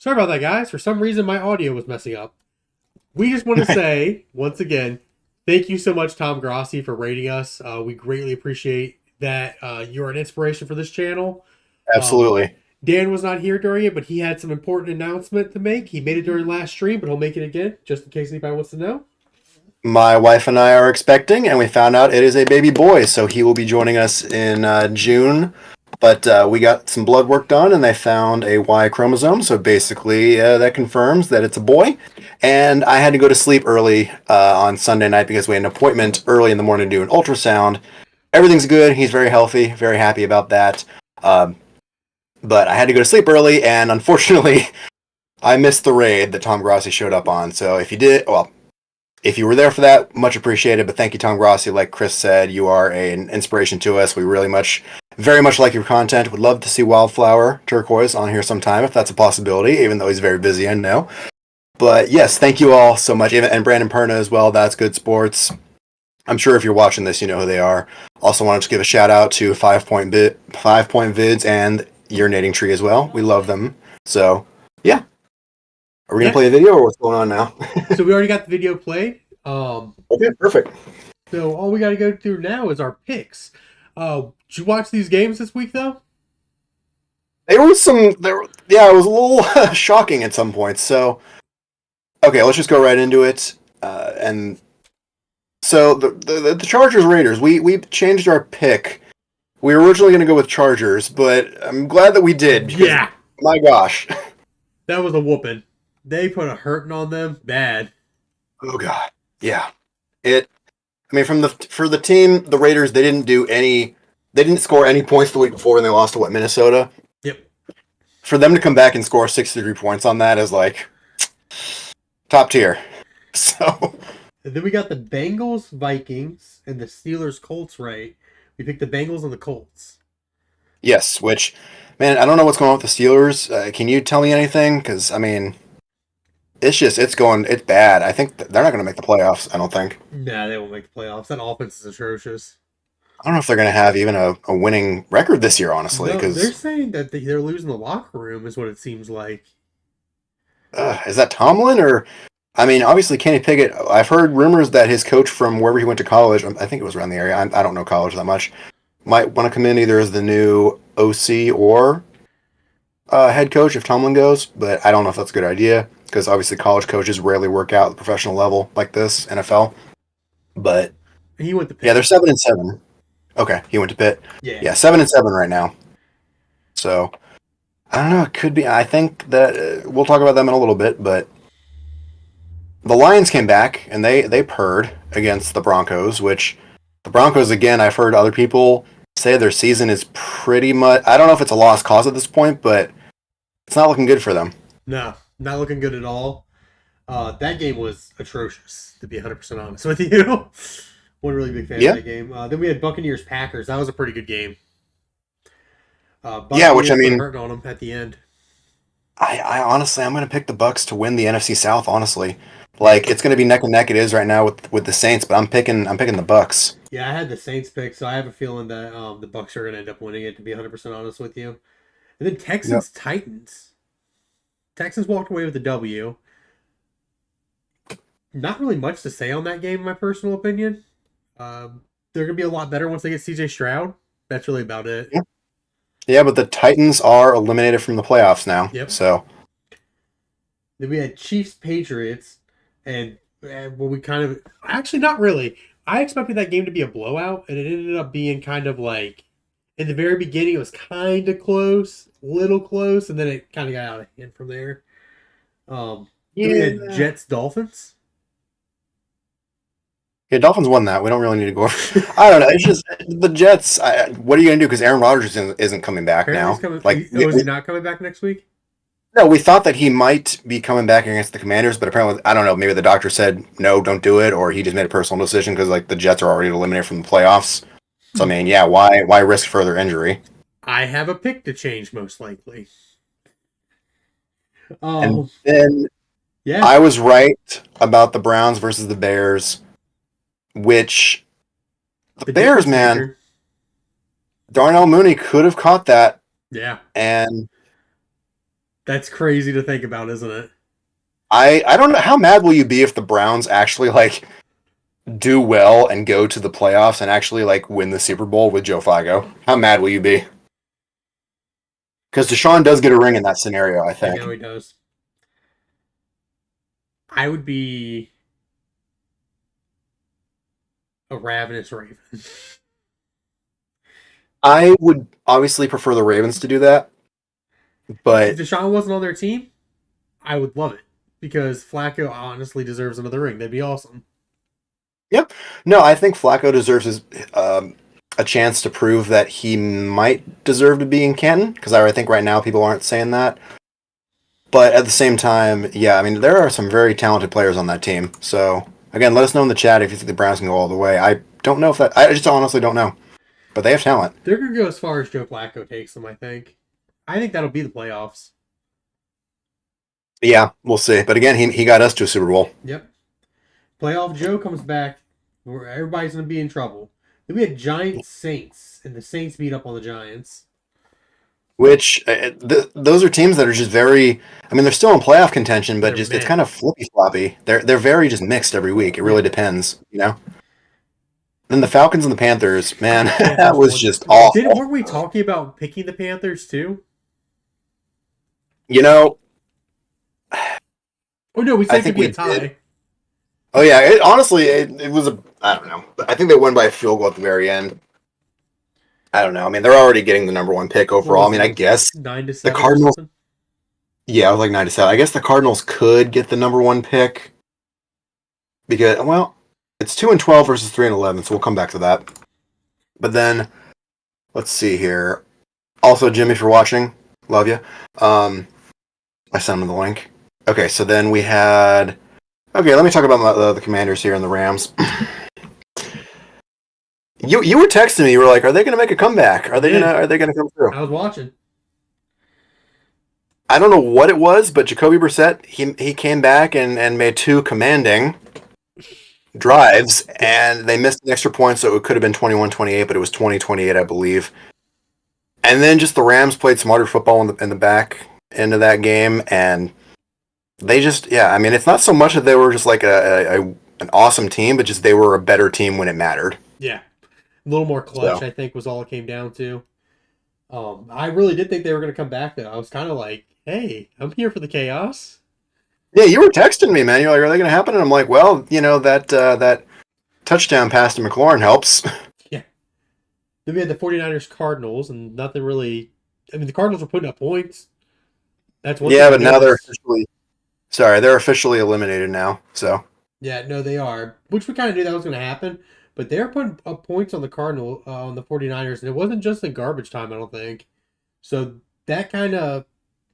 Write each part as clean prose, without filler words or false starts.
Sorry about that, guys. For some reason, my audio was messing up. We just want to say, once again, thank you so much, Tom Grossi, for rating us. We greatly appreciate that you're an inspiration for this channel. Um, Absolutely. Dan was not here during it, but he had some important announcement to make. He made it during last stream, but he'll make it again, just in case anybody wants to know. My wife and I are expecting, and we found out it is a baby boy, so he will be joining us in June. But we got some blood work done, and they found a Y chromosome, so basically that confirms that it's a boy. And I had to go to sleep early on Sunday night because we had an appointment early in the morning to do an ultrasound. Everything's good. He's very healthy, very happy about that. Um, but I had to go to sleep early, and unfortunately, I missed the raid that Tom Grossi showed up on. So if you did, well, if you were there for that, much appreciated. But thank you, Tom Grossi. Like Chris said, you are an inspiration to us. We very much like your content. Would love to see Wildflower Turquoise on here sometime if that's a possibility, even though he's very busy, I know. But yes, thank you all so much. And Brandon Perna as well. That's Good Sports. I'm sure if you're watching this, you know who they are. Also wanted to give a shout out to 5 Point Vids and Urinating Tree as well. We love them. So, yeah. Are we going to play a video or what's going on now? So we already got the video played. Okay, perfect. So all we got to go through now is our picks. Did you watch these games this week, though? It was a little shocking at some points. So, okay, let's just go right into it. And so the Chargers Raiders, we changed our pick. We were originally going to go with Chargers, but I'm glad that we did. Yeah. My gosh. That was a whooping. They put a hurting on them bad. Oh god. Yeah. For the team, the Raiders, they didn't score any points the week before when they lost to Minnesota. Yep. For them to come back and score 63 points on that is like top tier. So And then we got the Bengals, Vikings, and the Steelers, Colts, right? We picked the Bengals and the Colts. yes, which, man, I don't know what's going on with the Steelers. Can you tell me anything? Because, I mean, it's bad. I think they're not going to make the playoffs, I don't think. Nah, they won't make the playoffs. That offense is atrocious. I don't know if they're going to have even a winning record this year, honestly. No, Because they're saying that they're losing the locker room is what it seems like. is that Tomlin or... I mean, obviously, Kenny Pickett, I've heard rumors that his coach from wherever he went to college, I think it was around the area, I don't know college that much, might want to come in either as the new OC or head coach if Tomlin goes, but I don't know if that's a good idea, because obviously college coaches rarely work out at the professional level like this, NFL. But, He went to Pitt. yeah, they're 7-7. Okay, he went to Pitt. Yeah. Yeah, 7-7 right now. So, I don't know, it could be, I think that, we'll talk about them in a little bit, but the Lions came back, and they purred against the Broncos, which the Broncos, again, I've heard other people say their season is pretty much... I don't know if it's a lost cause at this point, but it's not looking good for them. No, not looking good at all. That game was atrocious, to be 100% honest with you. Wasn't really big fan of that game. Then we had Buccaneers-Packers. That was a pretty good game. Yeah, which, I mean... hurting on them at the end. I honestly, I'm going to pick the Bucs to win the NFC South, honestly. Like, it's going to be neck and neck. It is right now with the Saints, but I'm picking the Bucs. Yeah, I had the Saints pick, so I have a feeling that the Bucs are going to end up winning it, to be 100% honest with you. And then Texans-Titans. Texans walked away with the W. Not really much to say on that game, in my personal opinion. They're going to be a lot better once they get C.J. Stroud. That's really about it. Yeah, but the Titans are eliminated from the playoffs now. Yep. So then we had Chiefs-Patriots. And we kind of... Actually, not really. I expected that game to be a blowout, and it ended up being kind of like... In the very beginning, it was kind of close, little close, and then it kind of got out of hand from there. Then we had Jets-Dolphins. Yeah, Dolphins won that. We don't really need to go over... I don't know. It's just the Jets. What are you going to do? Because Aaron Rodgers isn't coming back now. Is he not coming back next week? No, we thought that he might be coming back against the Commanders, but apparently, I don't know, maybe the doctor said, no, don't do it, or he just made a personal decision because, like, the Jets are already eliminated from the playoffs. So, I mean, yeah, why risk further injury? I have a pick to change, most likely. And then I was right about the Browns versus the Bears, which the Bears, man, Darnell Mooney could have caught that. Yeah. And That's crazy to think about, isn't it? I don't know how mad will you be if the Browns actually like do well and go to the playoffs and actually like win the Super Bowl with Joe Flacco. How mad will you be? Because Deshaun does get a ring in that scenario, I I know think. he does. I would be a ravenous Raven. I would obviously prefer the Ravens to do that, If but Deshaun wasn't on their team, I would love it because Flacco honestly deserves another ring. That'd be awesome. yep. No, I think Flacco deserves a chance to prove that he might deserve to be in Canton because I think right now people aren't saying that. But at the same time, yeah, I mean there are some very talented players on that team. So again, let us know in the chat if you think the Browns can go all the way. I don't know if that. I just honestly don't know, but they have talent. They're gonna go as far as Joe Flacco takes them. I think. I think that'll be the playoffs. Yeah, we'll see. But again, he got us to a Super Bowl, Yep. Playoff Joe comes back, where everybody's gonna be in trouble. Then we had Giants Saints, and the Saints beat up on the Giants. which those are teams that are just very. I mean, they're still in playoff contention, but They're just it's meh. kind of flippy floppy. They're very just mixed every week. It really Yeah. depends, you know. Then the Falcons and the Panthers, man, that Panthers was won. just Didn't awful. weren't we talking about picking the Panthers too? You know, Oh no, we I said it could think be we a did. tie. Oh yeah, honestly, it was a. I don't know. I think they won by a field goal at the very end. I don't know. I mean, they're already getting the number one pick What overall. I was mean, it I like guess nine to the seven or Cardinals. something? Yeah, I was like 97. I guess the Cardinals could get the number one pick because, well, it's 2-12 versus 3-11, so we'll come back to that. But then let's see here. Also, Jimmy, for watching, love you. I sent him the link. Okay, so then we had. Okay, let me talk about the Commanders here and the Rams. You were texting me. You were like, "Are they going to make a comeback? I did. Are they gonna come through?" I was watching. I don't know what it was, but Jacoby Brissett he came back and made two commanding drives, Yeah. and they missed an extra point, so it could have been 21-28, but it was 20-28, I believe. And then just the Rams played smarter football in the back end of that game, and they just yeah. I mean, it's not so much that they were just like an awesome team, but just they were a better team when it mattered. Yeah. A little more clutch, So I think, was all it came down to. I really did think they were going to come back, though. I was kind of like, hey, I'm here for the chaos. yeah, you were texting me, man. You're like, "Are they going to happen?" And I'm like, "Well, you know that touchdown pass to McLaurin helps." Yeah. Then we had the 49ers Cardinals, and nothing really. I mean, the Cardinals were putting up points. That's one thing Yeah, I but now they're noticed. officially sorry, they're officially eliminated now. So Yeah, no, they are. Which we kind of knew that was going to happen. But they're putting up points on the on the 49ers, and it wasn't just in garbage time, I don't think. So that kind of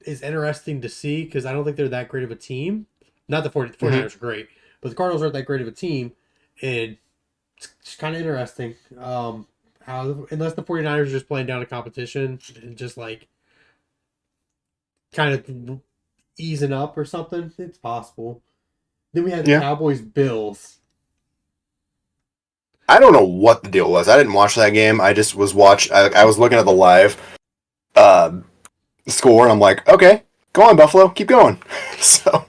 is interesting to see because I don't think they're that great of a team. Not the 49ers are great, but the Cardinals aren't that great of a team. And it's kind of interesting. How, unless the 49ers are just playing down a competition and just like kind of easing up or something, it's possible. Then we had the yeah, Cowboys Bills. I don't know what the deal was. I didn't watch that game. I just was I was looking at the live uh, score, and I'm like, okay, go on Buffalo, keep going. So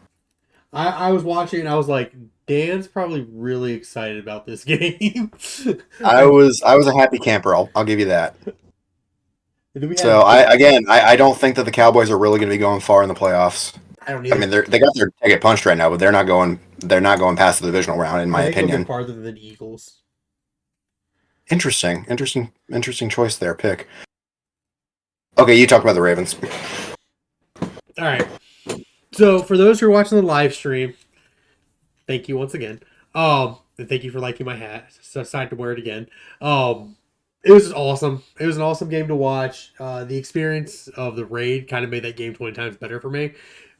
I was watching and I was like, Dan's probably really excited about this game. I was a happy camper. I'll give you that. And then we So had the I don't think that the Cowboys are really going to be going far in the playoffs. I don't I mean, either. they got their ticket punched right now, but they're not going past the divisional round, in I my think they'll get opinion. farther than the Eagles. Interesting choice there, pick. Okay, you talk about the Ravens. All right. So for those who are watching the live stream, thank you once again. And thank you for liking my hat. So I decided to wear it again. It was just awesome. It was an awesome game to watch. The experience of the raid kind of made that game 20 times better for me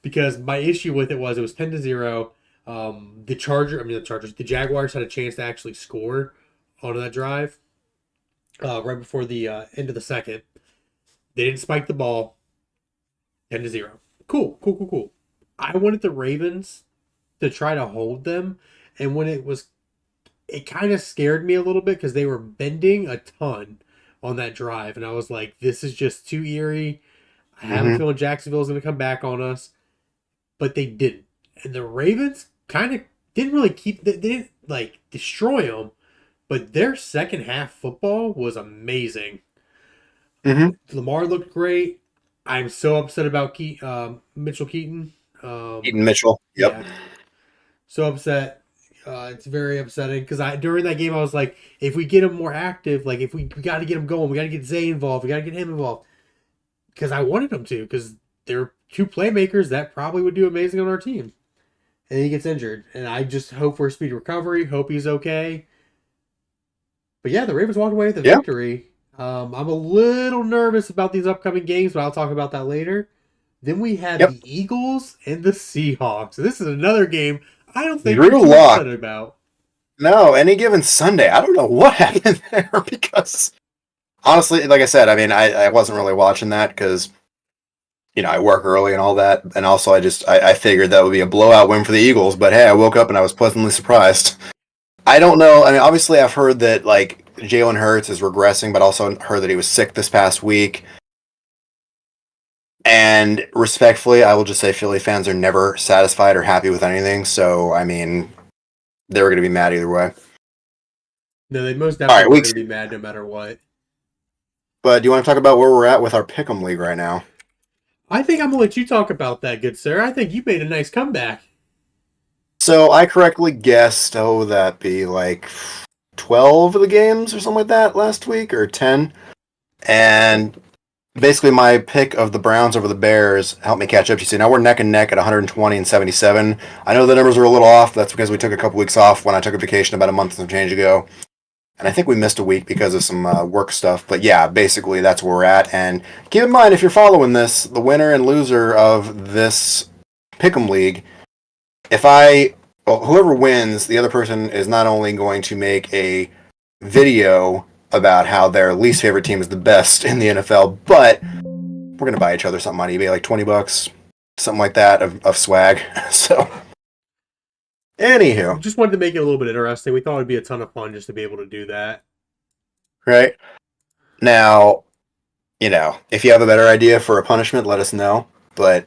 because my issue with it was 10-0. The Jaguars had a chance to actually score on that drive right before the end of the second. They didn't spike the ball. 10-0. Cool. I wanted the Ravens to try to hold them, and it kind of scared me a little bit because they were bending a ton on that drive, and I was like, this is just too eerie. I have a Hmm. feeling Jacksonville's going to come back on us, but they didn't. And the Ravens kind of didn't really they didn't like destroy them, but their second half football was amazing. Hmm. Lamar looked great. I'm so upset about Mitchell Keaton. Eaton Mitchell. Yep. Yeah, so upset. It's very upsetting because I during that game I was like, if we get him more active, like if we got to get him going, we got to get Zay involved, we got to get him involved because I wanted him to because they're two playmakers that probably would do amazing on our team. And he gets injured, and I just hope for a speedy recovery. Hope he's okay. But yeah, the Ravens walked away with a Yeah. victory. I'm a little nervous about these upcoming games, but I'll talk about that later. Then we had Yep. the Eagles and the Seahawks. This is another game I don't think we're Drew too Lock. excited about. No, any given Sunday. I don't know what happened there because honestly, like I said, I mean, I wasn't really watching that because I work early and all that, and also I figured that would be a blowout win for the Eagles. But hey, I woke up and I was pleasantly surprised. I don't know. I mean, obviously, I've heard that like Jalen Hurts is regressing, but also heard that he was sick this past week. And respectfully, I will just say Philly fans are never satisfied or happy with anything. So, I mean, they were going to be mad either way. No, they most All definitely right, were week. going to be mad no matter what. But do you want to talk about where we're at with our Pick'em League right now? I think I'm going to let you talk about that, good sir. I think you made a nice comeback. So I correctly guessed, would that be like 12 of the games or something like that last week, or 10? And basically my pick of the Browns over the Bears helped me catch up. You see, now we're neck and neck at 120 and 77. I know the numbers are a little off. That's because we took a couple weeks off when I took a vacation about a month and some change ago. And I think we missed a week because of some work stuff. But yeah, basically that's where we're at. And keep in mind, if you're following this, the winner and loser of this Pick'em League, whoever wins, the other person is not only going to make a video about how their least favorite team is the best in the NFL, but we're gonna buy each other something on eBay, like $20, something like that of swag. So, anywho, Just wanted to make it a little bit interesting. We thought it'd be a ton of fun just to be able to do that. right now, if you have a better idea for a punishment, let us know. But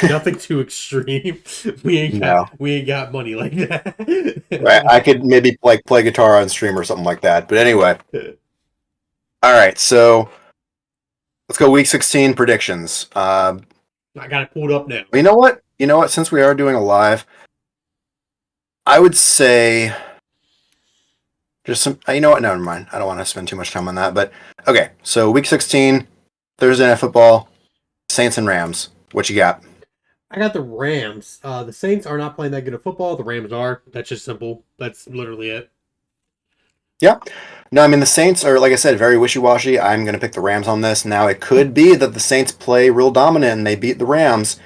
Nothing too extreme. no, We ain't got money like that. right, I could maybe like play guitar on stream or something like that. But anyway, all right, so let's go week 16 predictions. I got it pulled up now. You know what? Since we are doing a live, I would say just some. You know what? Never mind. I don't want to spend too much time on that. But okay, so week 16, Thursday Night Football, Saints and Rams. What you got? I got the Rams. The Saints are not playing that good of football. The Rams are. That's just simple. That's literally it. Yeah. No, I mean the Saints are, like I said, very wishy-washy. I'm going to pick the Rams on this. Now it could be that the Saints play real dominant and they beat the Rams.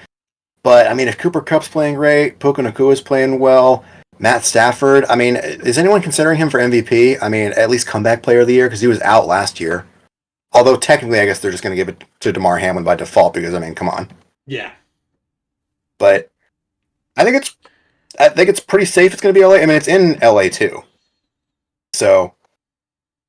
But I mean, if Cooper Kupp's playing great, Puka Nakua's playing well, Matt Stafford. I mean, is anyone considering him for MVP? I mean, at least comeback player of the year because he was out last year. Although technically, I guess they're just going to give it to Damar Hamlin by default because I mean, come on. Yeah. But I think it's pretty safe. It's going to be LA. I mean, it's in LA too. So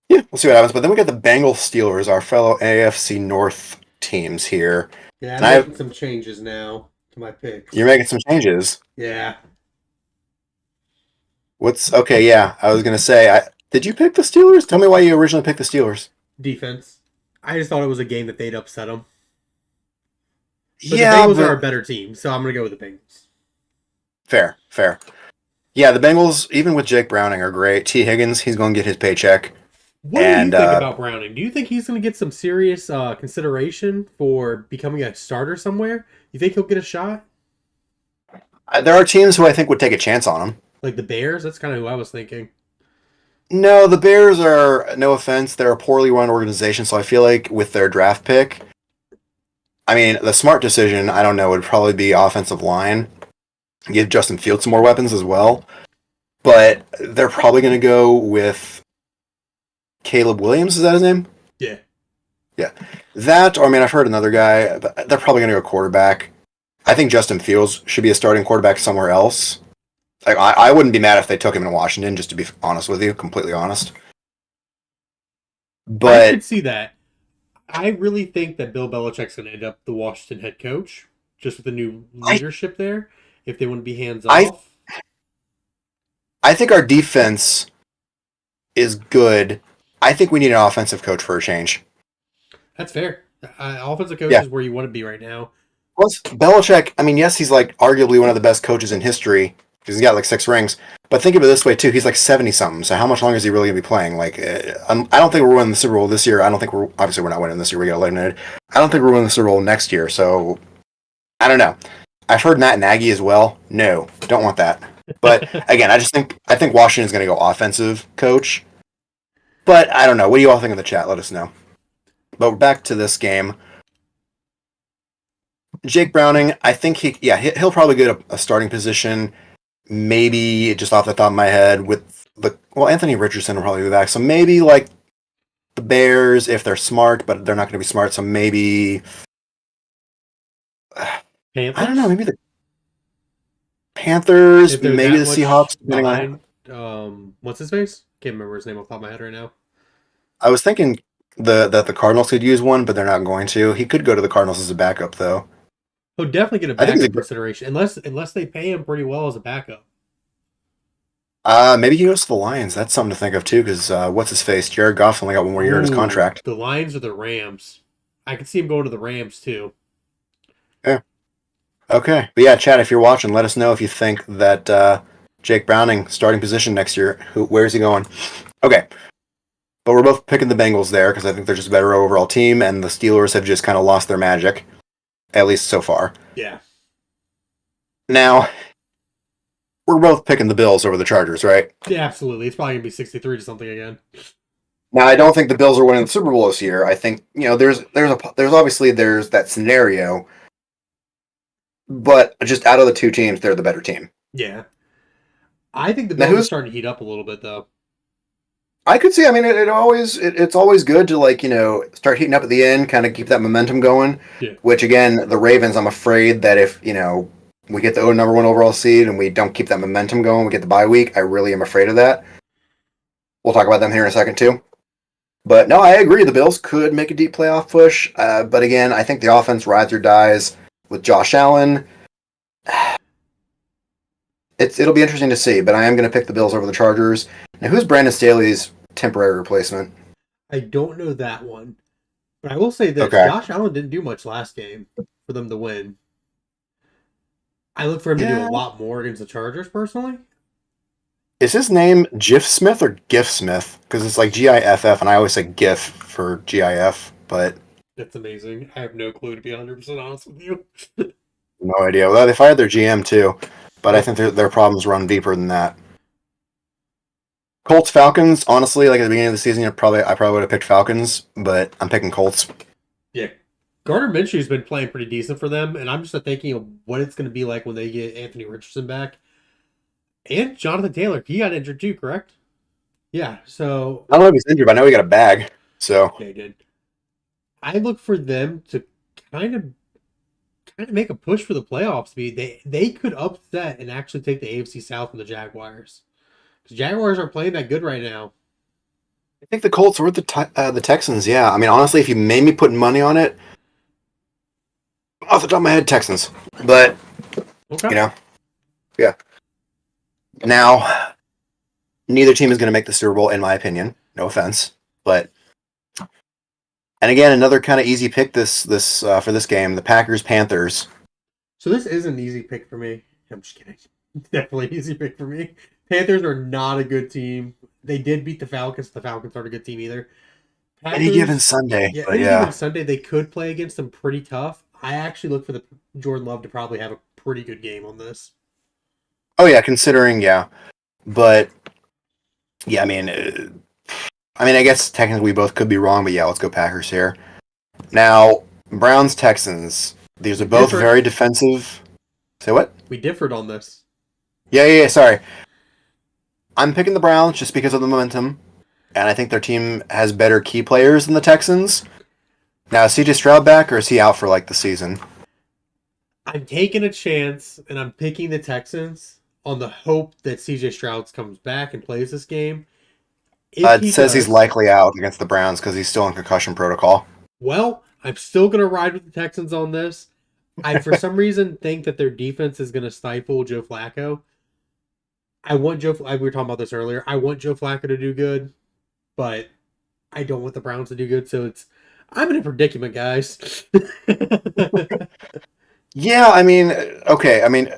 yeah, we'll see what happens. But then we got the Bengals Steelers, our fellow AFC North teams here. Yeah, And I'm making some changes now to my picks. You're making some changes. Yeah. Okay? Yeah, I was going to say, did you pick the Steelers? Tell me why you originally picked the Steelers. Defense. I just thought it was a game that they'd upset them. But Yeah, the Bengals but are a better team, so I'm going to go with the Bengals. fair. Yeah, the Bengals, even with Jake Browning, are great. T. Higgins, he's going to get his paycheck. What do you think about Browning? Do you think he's going to get some serious consideration for becoming a starter somewhere? You think he'll get a shot? There are teams who I think would take a chance on him. Like the Bears? That's kind of who I was thinking. No, the Bears are, no offense, they're a poorly run organization, so I feel like with their draft pick, I mean, the smart decision, I don't know, would probably be offensive line. Give Justin Fields some more weapons as well. But they're probably going to go with Caleb Williams, is that his name? Yeah. Yeah. That, or I mean, I've heard another guy, but they're probably going to go quarterback. I think Justin Fields should be a starting quarterback somewhere else. Like, I wouldn't be mad if they took him in Washington, just to be honest with you, completely honest. I But could see that. I really think that Bill Belichick's going to end up the Washington head coach, just with the new I leadership there. If they want to be hands I off, I think our defense is good. I think we need an offensive coach for a change. that's fair. Offensive coach Yeah. is where you want to be right now. Plus, Belichick, I mean, yes, he's like arguably one of the best coaches in history because he's got like 6 rings. But think of it this way too: he's like 70 something. So how much longer is he really gonna be playing? Like, I don't think we're winning the Super Bowl this year. I don't think we're not winning this year. We got eliminated. I don't think we're winning the Super Bowl next year. So I don't know. I've heard Matt Nagy as well. No, don't want that. But again, I think Washington's gonna go offensive coach. But I don't know. What do you all think in the chat? Let us know. But back to this game. Jake Browning, I think he'll probably get a starting position. Maybe just off the top of my head with Anthony Richardson will probably be back. So maybe like the Bears if they're smart, but they're not going to be smart. So maybe I don't know. Panthers, Maybe the Panthers, if they're maybe that the much Seahawks. Depending on, behind, what's his face? Can't remember his name off the top of my head right now. I was thinking that the Cardinals could use one, but they're not going to. He could go to the Cardinals as a backup though. He'll definitely get a I think he's backup consideration, unless they pay him pretty well as a backup. maybe he goes to the Lions. That's something to think of too, because what's his face? Jared Goff only got one more year in his Ooh, contract. the Lions or the Rams. I could see him going to the Rams too. Yeah. Okay, but yeah, Chad, if you're watching, let us know if you think that Jake Browning starting position next year. Where is he going? Okay, but we're both picking the Bengals there because I think they're just a better overall team, and the Steelers have just kind of lost their magic, at least so far. Yeah. Now, we're both picking the Bills over the Chargers, right? Yeah, absolutely. It's probably gonna be 63 to something again. Now, I don't think the Bills are winning the Super Bowl this year. I think there's obviously there's that scenario, but just out of the two teams, they're the better team. Yeah. I think the Now, Bills are starting to heat up a little bit though. I could see. I mean, it's always good to start heating up at the end, kind of keep that momentum going. Yeah. Which again, the Ravens, I'm afraid that if we get the number one overall seed and we don't keep that momentum going, we get the bye week. I really am afraid of that. We'll talk about them here in a second too. But no, I agree. The Bills could make a deep playoff push. But again, I think the offense rides or dies with Josh Allen. It'll be interesting to see, but I am going to pick the Bills over the Chargers. Now, who's Brandon Staley's temporary replacement? I don't know that one. But I will say this, Okay. Josh Allen didn't do much last game for them to win. I look for him to do a lot more against the Chargers personally. Is his name Jiff Smith or Gif Smith? Because it's like GIFF, and I always say GIF for GIF, but That's amazing. I have no clue, to be 100% honest with you. no idea. Well, they fired their GM too, but I think their problems run deeper than that. Colts Falcons, honestly, like at the beginning of the season, I probably would have picked Falcons, but I'm picking Colts. Yeah. Gardner Minshew's been playing pretty decent for them, and I'm just thinking of what it's going to be like when they get Anthony Richardson back. And Jonathan Taylor, he got injured too, correct? Yeah, so I don't know if he's injured, but I know he got a bag. So they did. I look for them to kind of make a push for the playoffs. They could upset and actually take the AFC South from the Jaguars. Because Jaguars aren't playing that good right now. I think the Colts were the Texans. Yeah, I mean, honestly, if you made me put money on it, off the top of my head, Texans. But Okay. yeah. Now, neither team is going to make the Super Bowl, in my opinion. No offense, but and again, another kind of easy pick this for this game: the Packers Panthers. So this is an easy pick for me. I'm just kidding. Definitely an easy pick for me. Panthers are not a good team. They did beat the Falcons. The Falcons aren't a good team either. Any given Sunday, Yeah, but any yeah. given Sunday they could play against them pretty tough. I actually look for the Jordan Love to probably have a pretty good game on this. Oh yeah, considering but yeah, I guess technically we both could be wrong, but yeah, let's go Packers here. Now, Browns Texans. These are both Different. very defensive. Say what? We differed on this. Yeah. Sorry, I'm picking the Browns just because of the momentum, and I think their team has better key players than the Texans. Now, is CJ Stroud back, or is he out for like the season? I'm taking a chance, and I'm picking the Texans on the hope that CJ Stroud comes back and plays this game. If It says he's likely out against the Browns because he's still in concussion protocol. Well, I'm still gonna ride with the Texans on this. I for some reason think that their defense is gonna stifle Joe Flacco. I want Joe. We were talking about this earlier. I want Joe Flacco to do good, but I don't want the Browns to do good. So I'm in a predicament, guys. Yeah, I mean, okay. I mean,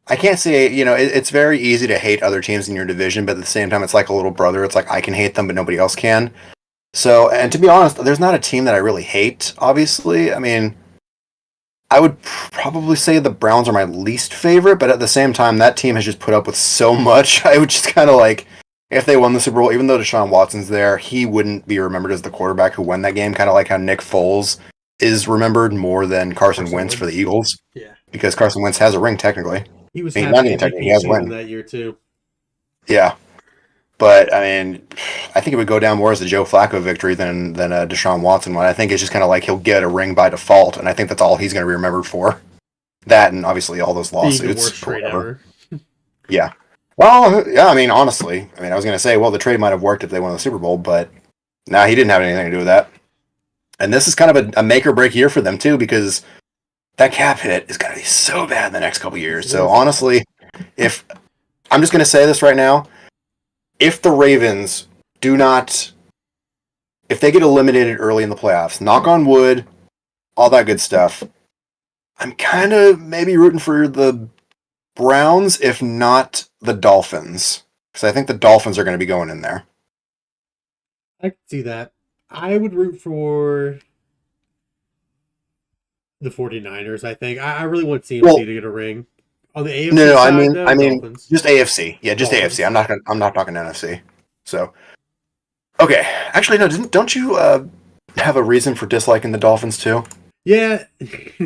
I can't say, it's very easy to hate other teams in your division, but at the same time, it's like a little brother. It's like I can hate them, but nobody else can. So, and to be honest, there's not a team that I really hate, obviously. I mean, I would probably say the Browns are my least favorite, but at the same time, that team has just put up with so much. I would just kind of like, if they won the Super Bowl, even though Deshaun Watson's there, he wouldn't be remembered as the quarterback who won that game, kind of like how Nick Foles is remembered more than Carson Wentz for the Eagles, Yeah, because Carson Wentz has a ring, technically. he was I mean, having not even technically, he has a season win. that year too. Yeah. But I mean, I think it would go down more as a Joe Flacco victory than a Deshaun Watson one. I think it's just kind of like he'll get a ring by default, and I think that's all he's going to be remembered for. That and obviously all those Being the lawsuits. worst trade ever. Yeah. Well, yeah. I mean, honestly, I was going to say, well, the trade might have worked if they won the Super Bowl, but now he didn't have anything to do with that. And this is kind of a make or break year for them too, because that cap hit is going to be so bad in the next couple years. So honestly, if I'm just going to say this right now. If the Ravens if they get eliminated early in the playoffs, knock on wood, all that good stuff, I'm kind of maybe rooting for the Browns, if not the Dolphins. Because I think the Dolphins are going to be going in there. I can see that. I would root for the 49ers, I think. I really want CMC to get a ring. On the AFC No, side, I mean, Dolphins. just AFC. Yeah, just Dolphins. AFC. I'm not talking NFC. So, okay. Actually, no. Don't you have a reason for disliking the Dolphins too? Yeah,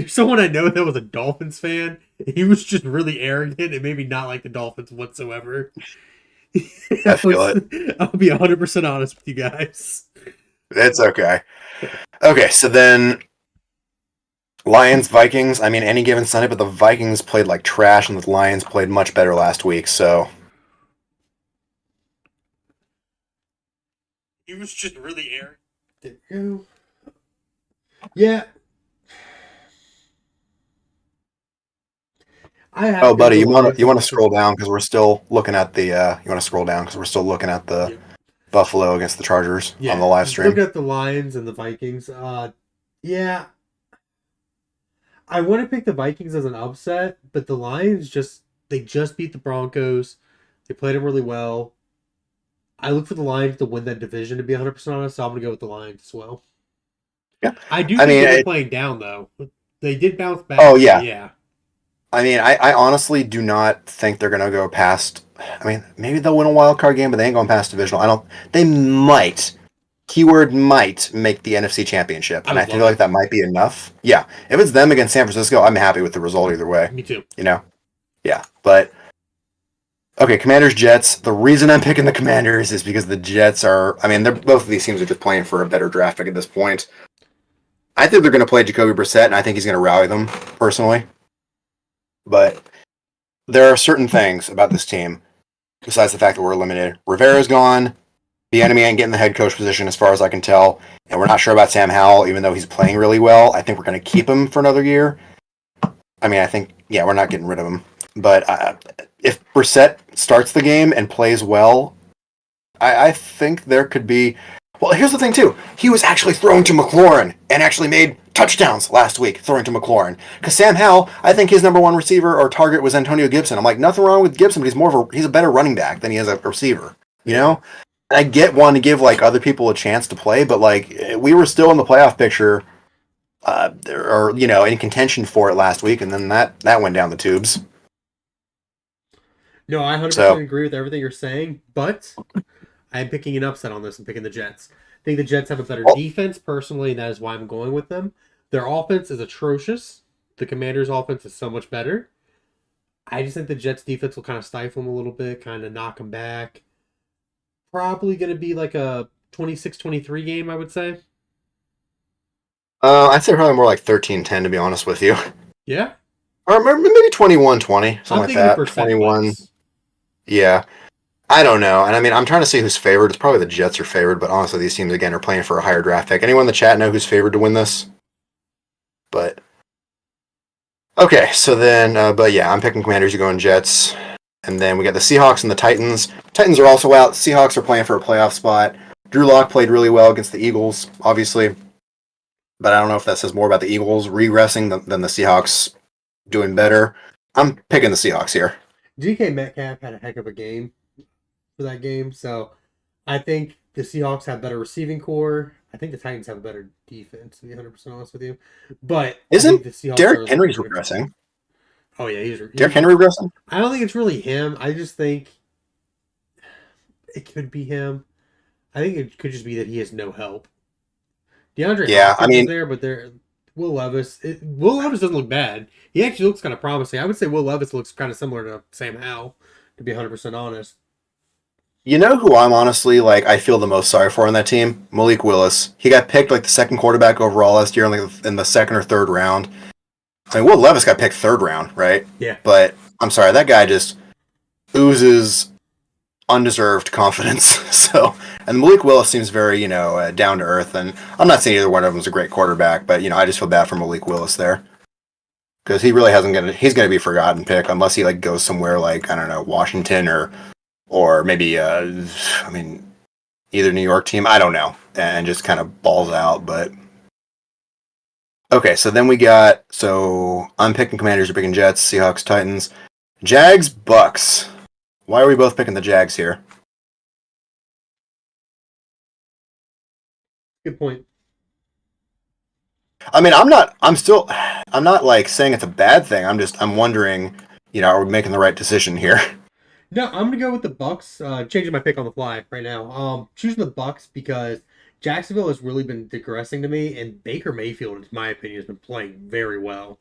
someone I know that was a Dolphins fan. He was just really arrogant and maybe not like the Dolphins whatsoever. I feel it. I'll be 100% honest with you guys. It's okay. Okay, so then Lions, Vikings. I mean, any given Sunday, but the Vikings played like trash, and the Lions played much better last week. So He was just really arrogant. Yeah. oh, buddy, you want to scroll down because we're still looking at the. You want to scroll down because we're still looking at the Buffalo against the Chargers on the live stream. Look at the Lions and the Vikings. Yeah. I want to pick the Vikings as an upset, but the Lions just beat the Broncos. They played them really well. I look for the Lions to win that division, to be 100% honest, so I'm going to go with the Lions as well. Yeah. I do think they're playing down, though. They did bounce back. Oh, yeah. Yeah. I mean, I honestly do not think they're going to go past. I mean, maybe they'll win a wild card game, but they ain't going past divisional. They might. Keyword might make the NFC Championship, and I feel like that might be enough. Yeah, if it's them against San Francisco, I'm happy with the result either way. Me too. Yeah, but okay, Commanders Jets. The reason I'm picking the Commanders is because the Jets are. I mean, both of these teams are just playing for a better draft pick at this point. I think they're going to play Jacoby Brissett, and I think he's going to rally them personally. But there are certain things about this team, besides the fact that we're eliminated. Rivera's gone. The enemy ain't getting the head coach position as far as I can tell. And we're not sure about Sam Howell, even though he's playing really well. I think we're going to keep him for another year. I mean, we're not getting rid of him. But if Brissett starts the game and plays well, I think there could be... Well, here's the thing, too. He was actually throwing to McLaurin and actually made touchdowns last week throwing to McLaurin. Because Sam Howell, I think his number one receiver or target was Antonio Gibson. I'm like, nothing wrong with Gibson, but he's a better running back than he is a receiver. You know? I get wanting to give like other people a chance to play, but like we were still in the playoff picture, or in contention for it last week, and then that went down the tubes. No, I 100% agree with everything you're saying, but I'm picking an upset on this and picking the Jets. I think the Jets have a better defense personally, and that is why I'm going with them. Their offense is atrocious. The Commanders' offense is so much better. I just think the Jets' defense will kind of stifle them a little bit, kind of knock them back. Probably going to be like a 26-23 game, I would say. I'd say probably more like 13-10, to be honest with you. Yeah? Or maybe 21-20, something like that. 21. Less. Yeah. I don't know. And I mean, I'm trying to see who's favored. It's probably the Jets are favored, but honestly, these teams again are playing for a higher draft pick. Anyone in the chat know who's favored to win this? But okay, so then, but yeah, I'm picking Commanders. You going Jets, and then we got the Seahawks and the Titans. Titans are also out. Seahawks are playing for a playoff spot. Drew Lock played really well against the Eagles, obviously, but I don't know if that says more about the Eagles regressing than the Seahawks doing better. I'm picking the Seahawks here. DK Metcalf had a heck of a game for that game, so I think the Seahawks have better receiving core. I think the Titans have a better defense, to be 100% honest with you. But I think Isn't the Seahawks are a Derrick little Henry's better. regressing? Oh yeah, Derrick Henry regressing? I don't think it's really him. I just think it could be him. I think it could just be that he has no help. DeAndre Yeah, I Hopkins is mean, there, but there Will Levis. Will Levis doesn't look bad. He actually looks kind of promising. I would say Will Levis looks kind of similar to Sam Howell, to be 100% honest. you know who I'm honestly like I feel the most sorry for on that team? Malik Willis. He got picked like the second quarterback overall last year in the second or third round. I mean, Will Levis got picked third round, right? Yeah. But I'm sorry, that guy just oozes undeserved confidence. So, and Malik Willis seems very, down to earth. And I'm not saying either one of them is a great quarterback, but I just feel bad for Malik Willis there because he really he's gonna be a forgotten pick unless he like goes somewhere like I don't know Washington or maybe I mean either New York team, I don't know, and just kind of balls out, but. Okay, so then I'm picking Commanders, you're picking Jets, Seahawks, Titans, Jags, Bucks. Why are we both picking the Jags here? Good point. I mean, I'm not like saying it's a bad thing. I'm wondering, are we making the right decision here? No, I'm gonna go with the Bucks. Changing my pick on the fly right now. Choosing the Bucks because Jacksonville has really been digressing to me, and Baker Mayfield, in my opinion, has been playing very well.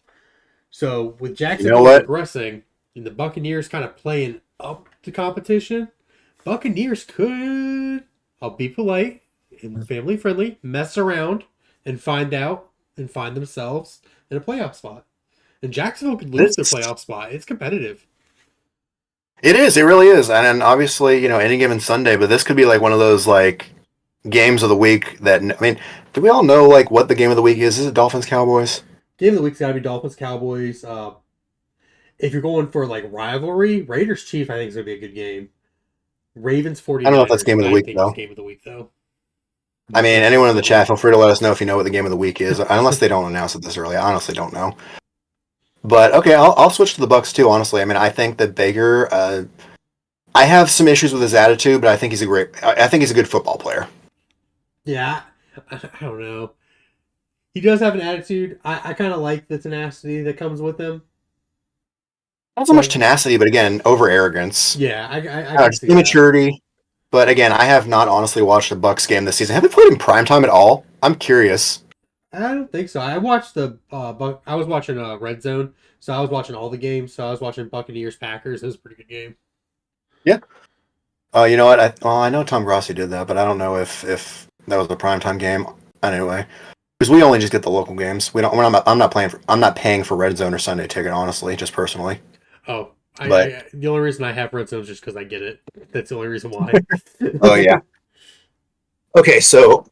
So with You know Jacksonville what? regressing and the Buccaneers kind of playing up to competition, Buccaneers could, I'll be polite and family friendly, mess around and find themselves in a playoff spot. And Jacksonville could lose their This playoff spot. It's competitive. It is, it really is, and obviously, any given Sunday, but this could be like one of those like games of the week that I mean, do we all know like what the game of the week is? Is it Dolphins Cowboys? Game of the week's got to be Dolphins Cowboys. If you're going for like rivalry, Raiders Chief, I think is gonna be a good game. Ravens I don't know if that's 49ers, game of the I week think is though. game of the week though. I But mean, that's anyone in the rivalry. chat, feel free to let us know if you know what the game of the week is, unless they don't announce it this early. I honestly don't know. But okay, I'll switch to the Bucks too. Honestly, I mean, I think that Baker. I have some issues with his attitude, but I think I think he's a good football player. Yeah, I don't know. He does have an attitude. I kind of like the tenacity that comes with him. Not so much So tenacity, but again, over arrogance, yeah, I can just see that. immaturity. But again, I have not honestly watched a Bucks game this season. Have they played in primetime at all? I'm curious. I don't think so. I watched I was watching Red Zone, so I was watching all the games. So I was watching Buccaneers Packers. It was a pretty good game. Yeah. You know what? I know Tom Grossi did that, but I don't know if that was a primetime game. Anyway, because we only just get the local games. We don't. I'm not paying for Red Zone or Sunday Ticket. Honestly, just personally. Oh, But the only reason I have Red Zone is just because I get it. That's the only reason why. oh yeah. Okay, so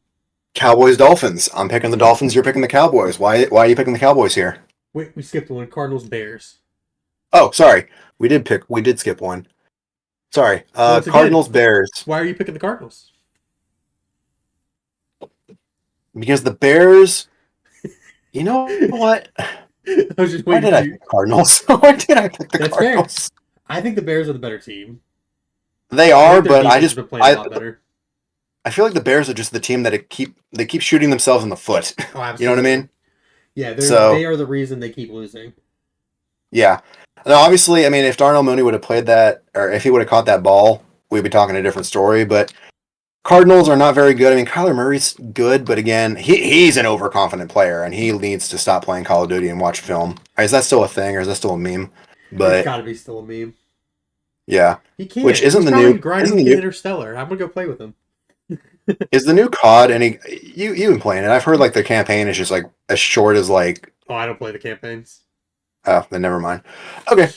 Cowboys Dolphins. I'm picking the Dolphins. You're picking the Cowboys. Why are you picking the Cowboys here? Wait, we skipped one. Cardinals Bears. Oh, sorry. We did skip one. Sorry. Once again, Cardinals Bears. why are you picking the Cardinals? Because the Bears, you know what? I was just Why waiting did for I you. pick Cardinals? Why did I pick the That's fair. Cardinals? I think the Bears are the better team. They I are, think their but I defense has just been playing a lot better. I feel like the Bears are just the team that they keep shooting themselves in the foot. Oh, absolutely. You know what I mean? Yeah, So they are the reason they keep losing. yeah. Now, obviously, I mean, if Darnell Mooney would have played that, or if he would have caught that ball, we'd be talking a different story. But Cardinals are not very good. I mean, Kyler Murray's good, but again, he's an overconfident player, and he needs to stop playing Call of Duty and watch film. Is that still a thing, or is that still a meme? It's But got to be still a meme. yeah, He can't. which He's isn't the probably new grinding isn't to the get new Interstellar. I'm gonna go play with him. is the new COD any you've been playing it? I've heard like the campaign is just like as short as like Oh, I don't play the campaigns. oh then never mind. Okay,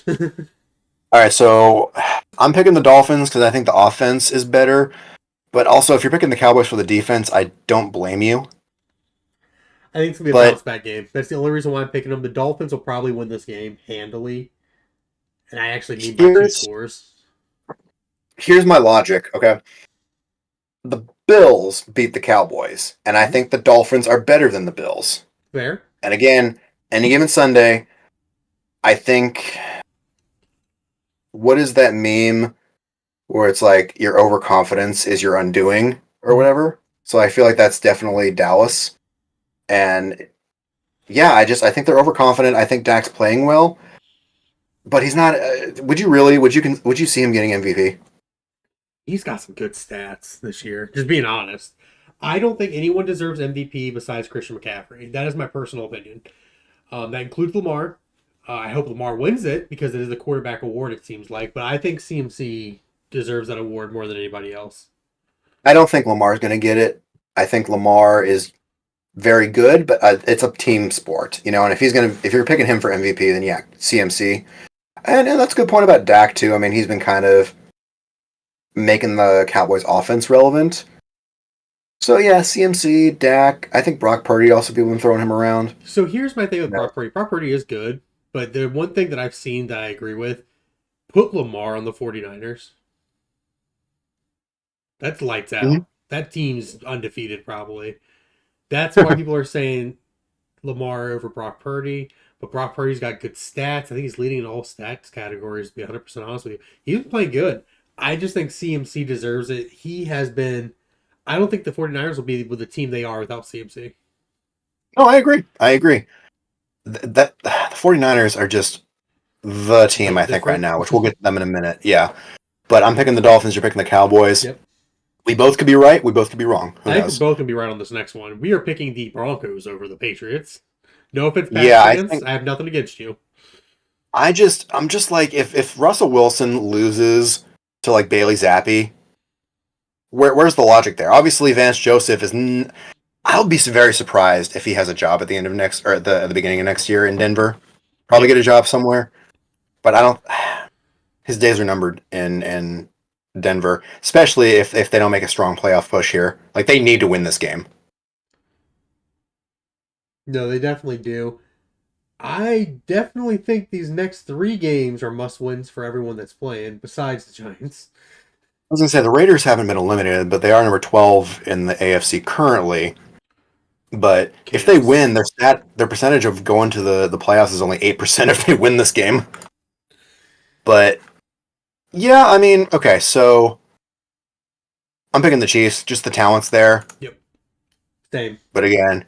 All right, so I'm picking the Dolphins because I think the offense is better. But also, if you're picking the Cowboys for the defense, I don't blame you. I think it's gonna be a But bounce back game. That's the only reason why I'm picking them. The Dolphins will probably win this game handily, and I actually mean by two here's scores. here's my logic. Okay, the Bills beat the Cowboys, and I Mm-hmm. think the Dolphins are better than the Bills. Fair. And again, any given Sunday, I think what is that meme where it's like your overconfidence is your undoing or Mm-hmm. whatever? So I feel like that's definitely Dallas. And yeah, I think they're overconfident. I think Dak's playing well, but he's not. Would you really? Would you see him getting MVP? He's got some good stats this year. Just being honest, I don't think anyone deserves MVP besides Christian McCaffrey. That is my personal opinion. That includes Lamar. I hope Lamar wins it because it is a quarterback award. It seems like, but I think CMC deserves that award more than anybody else. I don't think Lamar's going to get it. I think Lamar is very good, but it's a team sport, you know. And if you're picking him for MVP, then yeah, CMC. And that's a good point about Dak too. I mean, he's been kind of making the Cowboys offense relevant. So yeah, CMC, Dak. I think Brock Purdy also people been throwing him around. So here's my thing with No. Brock Purdy. Brock Purdy is good, but the one thing that I've seen that I agree with, put Lamar on the 49ers. That's lights Mhm. out. That team's undefeated probably. That's why people are saying Lamar over Brock Purdy. But Brock Purdy's got good stats. I think he's leading in all stats categories, to be 100% honest with you. He's been playing good. I just think CMC deserves it. He has been. I don't think the 49ers will be with the team they are without CMC. No, I agree. I agree. That the 49ers are just the team Built I think right different. now, which we'll get to them in a minute. Yeah. But I'm picking the Dolphins, you're picking the Cowboys. Yep. We both could be right, we both could be wrong. Who I think we're knows? both going to be right on this next one. We are picking the Broncos over the Patriots. No offense, Pats Yeah, I fans. think I have nothing against you. I'm just like if Russell Wilson loses to like Bailey Zappi, where's the logic there? Obviously Vance Joseph is I'll be very surprised if he has a job at the end of next or at the beginning of next year in Denver. Probably Yeah. get a job somewhere, but I don't. His days are numbered in Denver, especially if they don't make a strong playoff push here. Like they need to win this game. No, they definitely do. I definitely think these next three games are must wins for everyone that's playing, besides the Giants. I was gonna say the Raiders haven't been eliminated, but they are number 12 in the AFC currently. But if they Kansas. win, their percentage of going to the playoffs is only 8% if they win this game. But yeah, I mean, okay, so I'm picking the Chiefs, just the talent's there. Yep. Same. But again,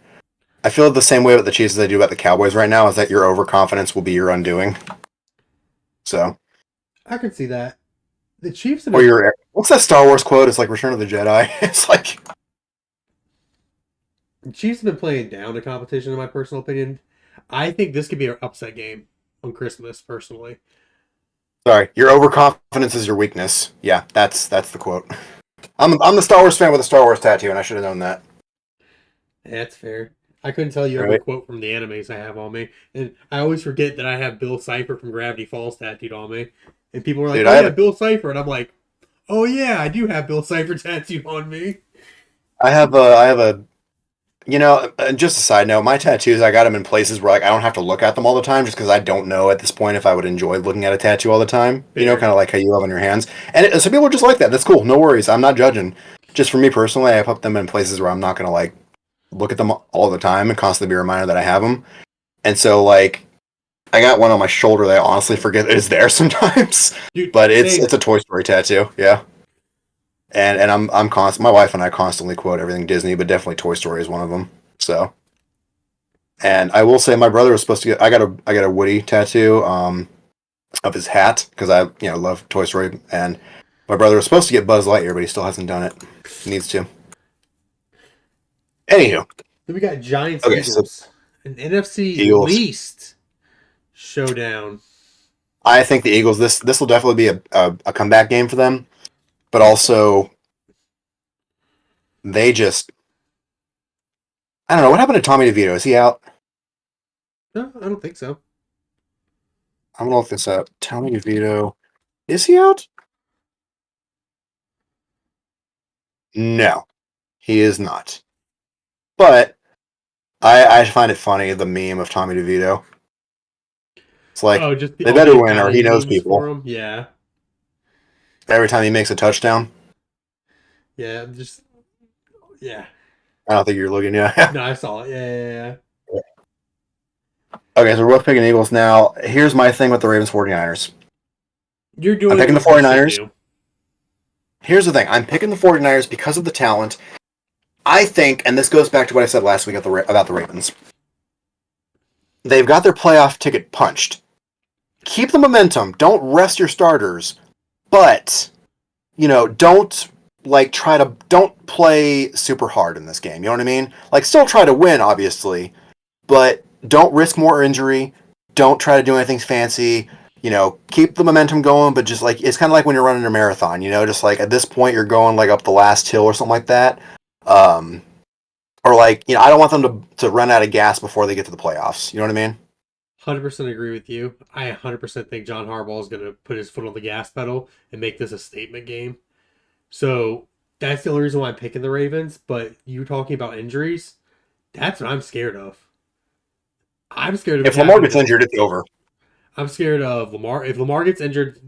I feel the same way about the Chiefs as I do about the Cowboys right now, is that your overconfidence will be your undoing. So I can see that. The Chiefs and or the your what's that Star Wars quote? It's like Return of the Jedi. It's like Chiefs have been playing down to competition, in my personal opinion. I think this could be an upset game on Christmas, personally. sorry, your overconfidence is your weakness. Yeah, that's the quote. I'm the Star Wars fan with a Star Wars tattoo, and I should have known that. That's fair. I couldn't tell you every Right, quote from the animes I have on me. And I always forget that I have Bill Cipher from Gravity Falls tattooed on me. And people are like, dude. oh, yeah, Bill Cipher. And I'm like, oh, yeah, I do have Bill Cipher tattooed on me. I have a you know, just a side note, my tattoos I got them in places where like I don't have to look at them all the time, just because I don't know at this point if I would enjoy looking at a tattoo all the time. You know, Fair. kind of like how you have on your hands. And some people are just like that. That's cool. No worries. I'm not judging. Just for me personally, I put them in places where I'm not gonna like look at them all the time and constantly be reminded that I have them. And so like I got one on my shoulder that I honestly forget is there sometimes. Dude, But same. it's a Toy Story tattoo, yeah. And I'm constant. My wife and I constantly quote everything Disney, but definitely Toy Story is one of them. So, and I will say my brother was supposed to get. I got a Woody tattoo of his hat because I love Toy Story, and my brother was supposed to get Buzz Lightyear, but he still hasn't done it. He needs to. Anywho, Then we got Giants okay, so Eagles. An NFC Eagles. least showdown. I think the Eagles. This will definitely be a comeback game for them, but also they just I don't know what happened to Tommy DeVito. Is he out? No, I don't think so. I'm gonna look this up. Tommy DeVito. Is he out? No, he is not. But I find it funny, the meme of Tommy DeVito. It's like, Oh, just they all the better win or he Italian knows memes for people. him. Yeah, Every time he makes a touchdown. yeah, just yeah. I don't think you're looking, yeah. No, I saw it. Yeah. Okay, so we're both picking Eagles now. Here's my thing with the Ravens 49ers. You're I'm doing picking the what you should 49ers. do. Here's the thing. I'm picking the 49ers because of the talent. I think, and this goes back to what I said last week about the Ravens, they've got their playoff ticket punched. Keep the momentum. Don't rest your starters. But, don't don't play super hard in this game. You know what I mean? Like, still try to win, obviously, but don't risk more injury. Don't try to do anything fancy. Keep the momentum going, but just like, it's kind of like when you're running a marathon, just like at this point you're going like up the last hill or something like that. Or like, I don't want them to run out of gas before they get to the playoffs. You know what I mean? 100% agree with you. I 100% think John Harbaugh is going to put his foot on the gas pedal and make this a statement game. So that's the only reason why I'm picking the Ravens. But you talking about injuries, that's what I'm scared of. I'm scared of If it Lamar happening gets injured, it's over. I'm scared of Lamar. If Lamar gets injured,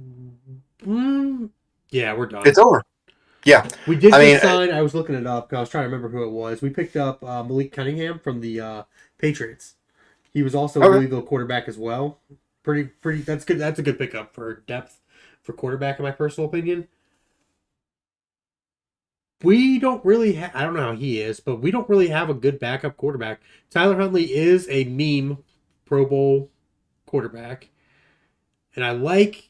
yeah, we're done. It's over. Yeah. We did I mean, just sign. I was looking it up because I was trying to remember who it was. We picked up Malik Cunningham from the Patriots. He was also a okay. Louisville quarterback as well. Pretty. That's good. That's a good pickup for depth for quarterback, in my personal opinion. We don't really. I don't know how he is, but we don't really have a good backup quarterback. Tyler Huntley is a meme Pro Bowl quarterback, and I like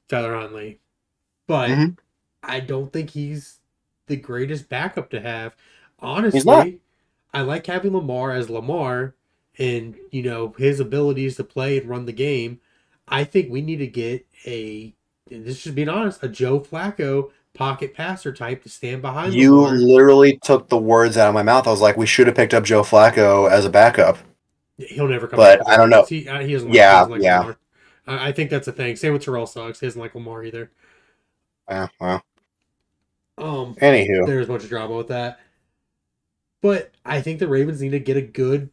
Tyler Huntley, but Mm-hmm. I don't think he's the greatest backup to have. He's not. Honestly, I like having Lamar as Lamar and, his abilities to play and run the game. I think we need to get and this is just being honest, a Joe Flacco pocket passer type to stand behind You Lamar. literally took the words out of my mouth. I was like, we should have picked up Joe Flacco as a backup. He'll never come back But with the I don't know. Ravens. He doesn't like he Yeah, doesn't like yeah. Lamar. I think that's a thing. Same with Terrell Suggs. He doesn't like Lamar either. Well. Um, Anywho. there's a bunch of drama with that. But I think the Ravens need to get a good,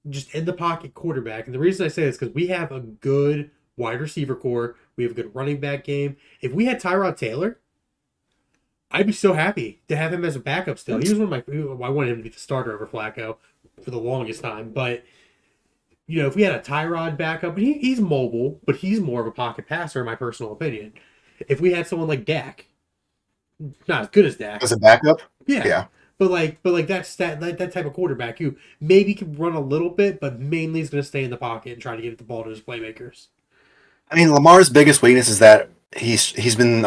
just in the pocket quarterback. And the reason I say this is because we have a good wide receiver core. We have a good running back game. If we had Tyrod Taylor, I'd be so happy to have him as a backup still. He was one of my. I wanted him to be the starter over Flacco for the longest time. But, if we had a Tyrod backup, he's mobile, but he's more of a pocket passer, in my personal opinion. If we had someone like Dak, not as good as Dak, As a backup? yeah. Yeah. But that type of quarterback who maybe can run a little bit, but mainly is going to stay in the pocket and try to get the ball to his playmakers. I mean, Lamar's biggest weakness is that he's been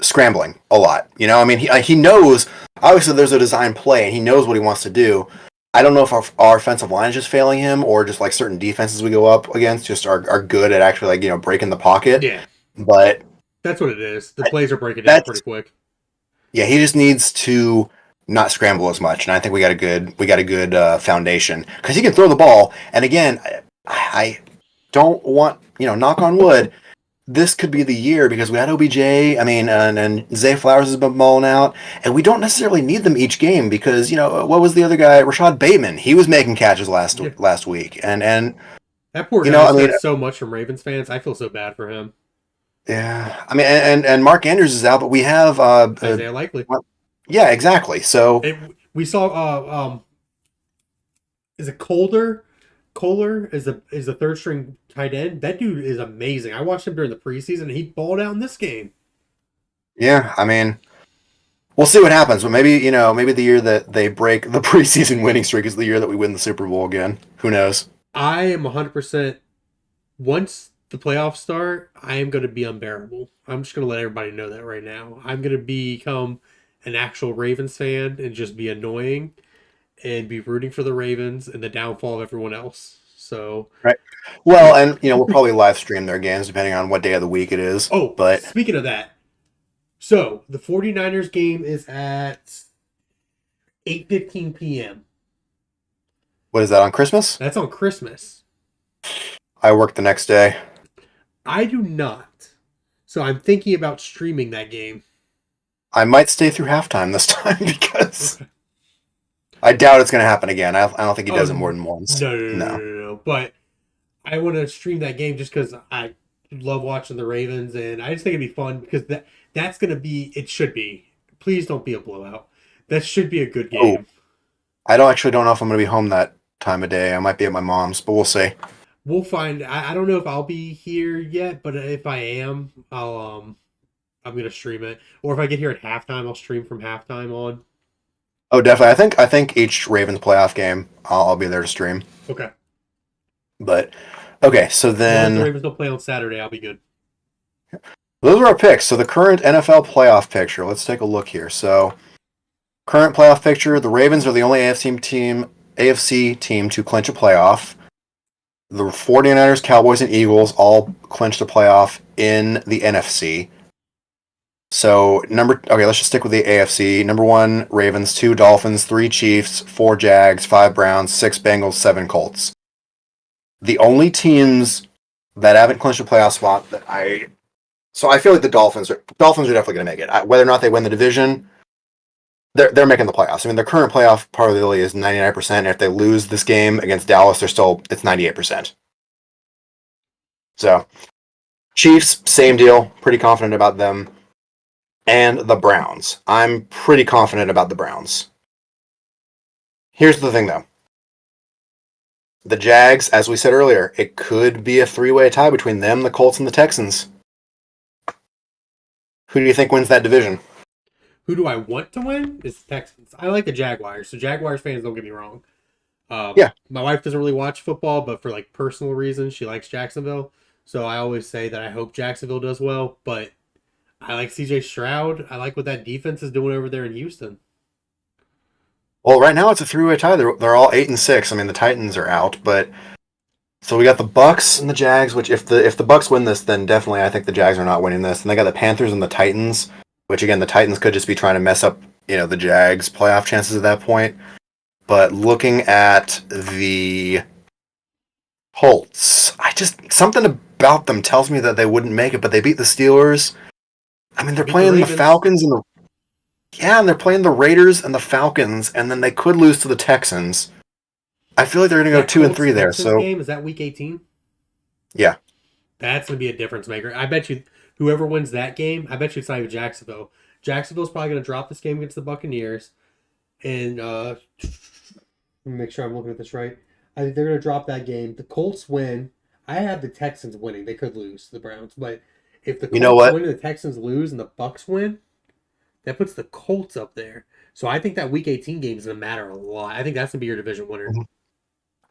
scrambling a lot. I mean, he knows, obviously there's a design play and he knows what he wants to do. I don't know if our offensive line is just failing him or just like certain defenses we go up against just are good at actually like, breaking the pocket. Yeah, But that's what it is. The plays are breaking down pretty quick. Yeah, he just needs to not scramble as much, and I think we got a good foundation because he can throw the ball. And again, I don't want knock on wood. This could be the year because we had OBJ. I mean, and Zay Flowers has been balling out, and we don't necessarily need them each game because what was the other guy? Rashad Bateman. He was making catches last week, and that poor guy said so much from Ravens fans. I feel so bad for him. Yeah, I mean, and Mark Andrews is out, but we have Isaiah Likely. Yeah, exactly. So we saw is it Kohler? Kohler is the third string tight end. That dude is amazing. I watched him during the preseason, and he balled out in this game. Yeah, I mean, we'll see what happens. But maybe maybe the year that they break the preseason winning streak is the year that we win the Super Bowl again. Who knows? I am 100%. Once the playoffs start, I am going to be unbearable. I'm just going to let everybody know that right now. I'm going to become an actual Ravens fan and just be annoying and be rooting for the Ravens and the downfall of everyone else. So right. Well, and we'll probably live stream their games depending on what day of the week it is. Oh, but speaking of that, so the 49ers game is at 8:15 p.m. What is that on Christmas? That's on Christmas. I work the next day. I do not. So I'm thinking about streaming that game. I might stay through halftime this time because Okay. I doubt it's going to happen again. I don't think he Oh does it more no, than once. no, no, no, No. no, no. But I want to stream that game just because I love watching the Ravens, and I just think it'd be fun because that's gonna be. It should be. Please don't be a blowout. That should be a good Oh, game. I don't know if I'm going to be home that time of day. I might be at my mom's, but we'll see. We'll find. I don't know if I'll be here yet, but if I am, I'm gonna stream it. Or if I get here at halftime, I'll stream from halftime on. Oh, definitely. I think each Ravens playoff game, I'll be there to stream. Okay. But okay, so As long as the then Ravens don't play on Saturday, I'll be good. those are our picks. So the current NFL playoff picture. Let's take a look here. So current playoff picture: the Ravens are the only AFC team to clinch a playoff. The 49ers, Cowboys, and Eagles all clinched a playoff in the NFC. So okay, let's just stick with the AFC. Number one, Ravens, two Dolphins, three Chiefs, four Jags, five Browns, six Bengals, seven Colts. The only teams that haven't clinched a playoff spot so I feel like the Dolphins are definitely going to make it. Whether or not they win the division, they're making the playoffs. I mean, their current playoff probability is 99%. And if they lose this game against Dallas, it's 98%. So Chiefs, same deal. Pretty confident about them. And the Browns. I'm pretty confident about the Browns. Here's the thing, though. The Jags, as we said earlier, it could be a three-way tie between them, the Colts, and the Texans. Who do you think wins that division? Who do I want to win? It's the Texans. I like the Jaguars. So Jaguars fans, don't get me wrong. Yeah. My wife doesn't really watch football, but for like personal reasons, she likes Jacksonville. So I always say that I hope Jacksonville does well. But I like CJ Stroud. I like what that defense is doing over there in Houston. Well, right now it's a three-way tie. They're all 8-6. I mean, the Titans are out, but so we got the Bucks and the Jags. Which if the Bucks win this, then definitely I think the Jags are not winning this. And they got the Panthers and the Titans. Which again, the Titans could just be trying to mess up, the Jags' playoff chances at that point. But looking at the Colts, something about them tells me that they wouldn't make it. But they beat the Steelers. I mean, they're Beat the playing the Ravens. Falcons and they're playing the Raiders and the Falcons, and then they could lose to the Texans. I feel like they're going to go That 2-3 Colts there. Texans So game, is that week 18? yeah, That's going to be a difference maker. I bet you whoever wins that game, I bet you it's not even Jacksonville. Jacksonville's probably going to drop this game against the Buccaneers. And let me make sure I'm looking at this right. I think they're going to drop that game. The Colts win. I have the Texans winning. They could lose to the Browns. But if the you know Colts what? win and the Texans lose and the Bucks win, that puts the Colts up there. So I think that week 18 game is going to matter a lot. I think that's going to be your division winner.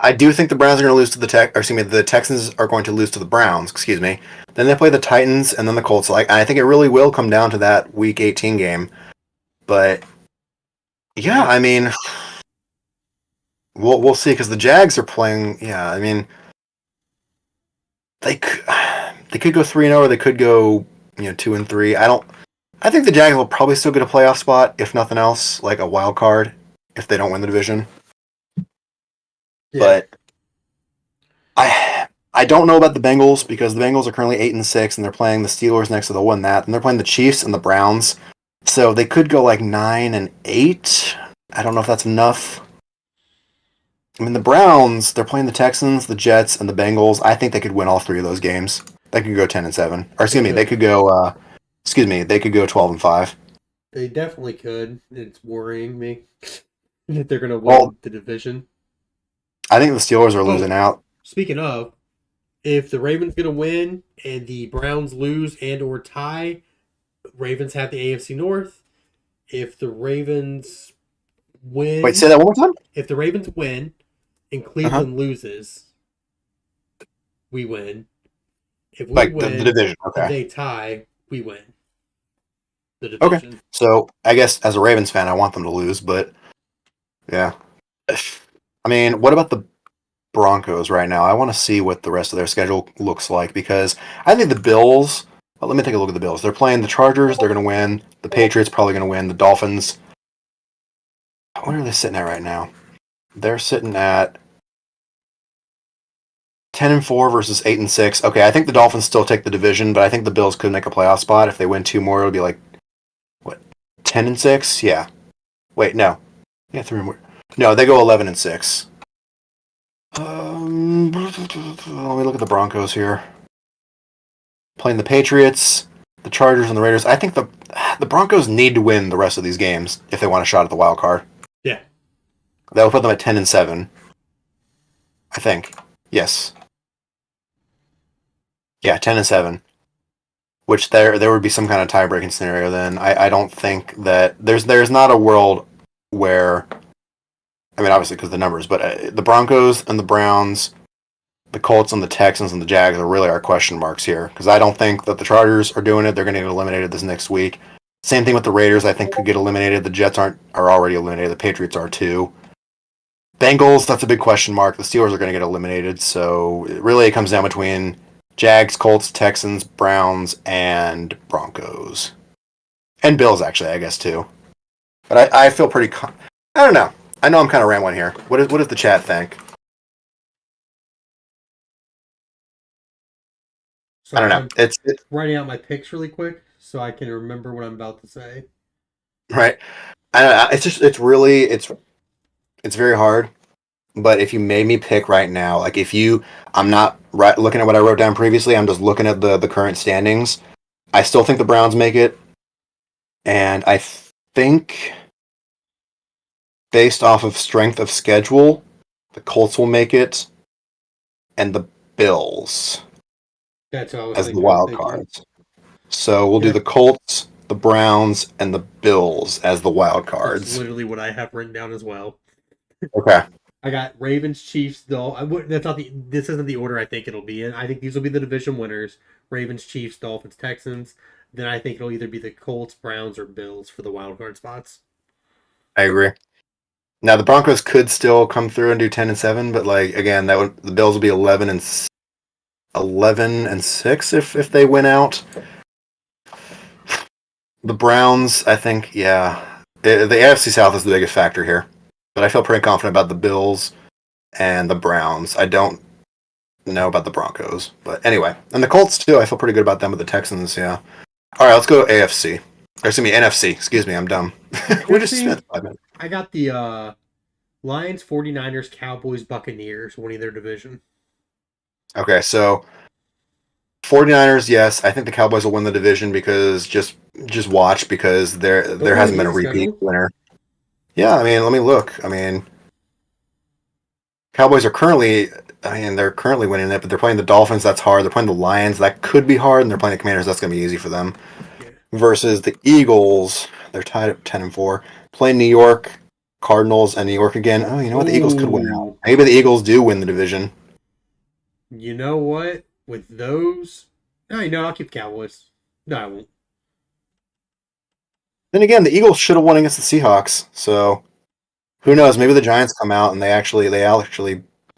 I do think the Browns are going to lose to the Texans are going to lose to the Browns. Excuse me. Then they play the Titans and then the Colts. I think it really will come down to that Week 18 game. But yeah, I mean, we'll see because the Jags are playing. Yeah, I mean, they could go 3-0 or they could go 2-3. I think the Jags will probably still get a playoff spot if nothing else, like a wild card if they don't win the division. Yeah. But I don't know about the Bengals because the Bengals are currently 8-6 and they're playing the Steelers next, so they'll win that. And they're playing the Chiefs and the Browns, so they could go like 9-8. I don't know if that's enough. I mean, the Browns, they're playing the Texans, the Jets, and the Bengals. I think they could win all three of those games. They could go 10-7, or excuse me, they could go. They could go 12-5. They definitely could. It's worrying me that they're going to win Well, the division. I think the Steelers are losing out. Speaking of, if the Ravens going to win and the Browns lose and or tie, Ravens have the AFC North. If the Ravens win, Wait, say that one more time. if the Ravens win and Cleveland loses, we win. If we Like win the division. and Okay. they tie, we win the Okay. division. So I guess as a Ravens fan, I want them to lose, but yeah. I mean, what about the Broncos right now? I want to see what the rest of their schedule looks like because I think the Bills. Well, let me take a look at the Bills. They're playing the Chargers. They're going to win. The Patriots probably going to win. The Dolphins. Where are they sitting at right now? They're sitting at 10-4 versus 8-6. Okay, I think the Dolphins still take the division, but I think the Bills could make a playoff spot if they win 2 more. It'll be like what, 10-6? Yeah. Wait, no. Yeah, 3 more. No, they go 11-6. Let me look at the Broncos here. Playing the Patriots, the Chargers, and the Raiders. I think the Broncos need to win the rest of these games if they want a shot at the wild card. Yeah. That will put them at 10-7. I think. Yes. Yeah, 10-7. Which there would be some kind of tie-breaking scenario. Then I don't think that there's not a world where, I mean, obviously because the numbers, but the Broncos and the Browns, the Colts and the Texans and the Jags are really our question marks here, because I don't think that the Chargers are doing it. They're going to get eliminated this next week. Same thing with the Raiders. I think could get eliminated. The Jets are already eliminated. The Patriots are too. Bengals, that's a big question mark. The Steelers are going to get eliminated. So it comes down between Jags, Colts, Texans, Browns, and Broncos. And Bills, actually, I guess, too. But I feel pretty... I don't know. I know I'm kind of rambling here. What does the chat think? So I don't know. I'm It's writing out my picks really quick so I can remember what I'm about to say. right. I don't know. It's very hard. But if you made me pick right now, like I'm not looking at what I wrote down previously. I'm just looking at the current standings. I still think the Browns make it, and I think based off of strength of schedule, the Colts will make it, and the Bills That's what I was as the thinking. wild cards. So we'll do the Colts, the Browns, and the Bills as the wild That's cards. literally what I have written down as well. Okay. I got Ravens, Chiefs, this isn't the order I think it'll be in. I think these will be the division winners. Ravens, Chiefs, Dolphins, Texans. Then I think it'll either be the Colts, Browns, or Bills for the wild card spots. I agree. Now the Broncos could still come through and do 10-7, but like again, the Bills will be 11-6 if they win out. The Browns, I think, yeah, the AFC South is the biggest factor here, but I feel pretty confident about the Bills and the Browns. I don't know about the Broncos, but anyway, and the Colts too. I feel pretty good about them, but the Texans, yeah. All right, let's go AFC. Or, excuse me, NFC. Excuse me, I'm dumb. We just spent 5 minutes. I got the Lions, 49ers, Cowboys, Buccaneers winning their division. Okay, so 49ers, yes. I think the Cowboys will win the division because just watch, because there hasn't been a repeat winner. Yeah, I mean, let me look. I mean, Cowboys are they're currently winning it, but they're playing the Dolphins, that's hard. They're playing the Lions, that could be hard, and they're playing the Commanders, that's going to be easy for them. Yeah. Versus the Eagles, they're tied at 10-4. Playing New York, Cardinals, and New York again. Oh, you know what? The Eagles could win out. Maybe the Eagles do win the division. You know what? With those... No, I'll keep Cowboys. No, I won't. Then again, the Eagles should have won against the Seahawks, so who knows? Maybe the Giants come out and they actually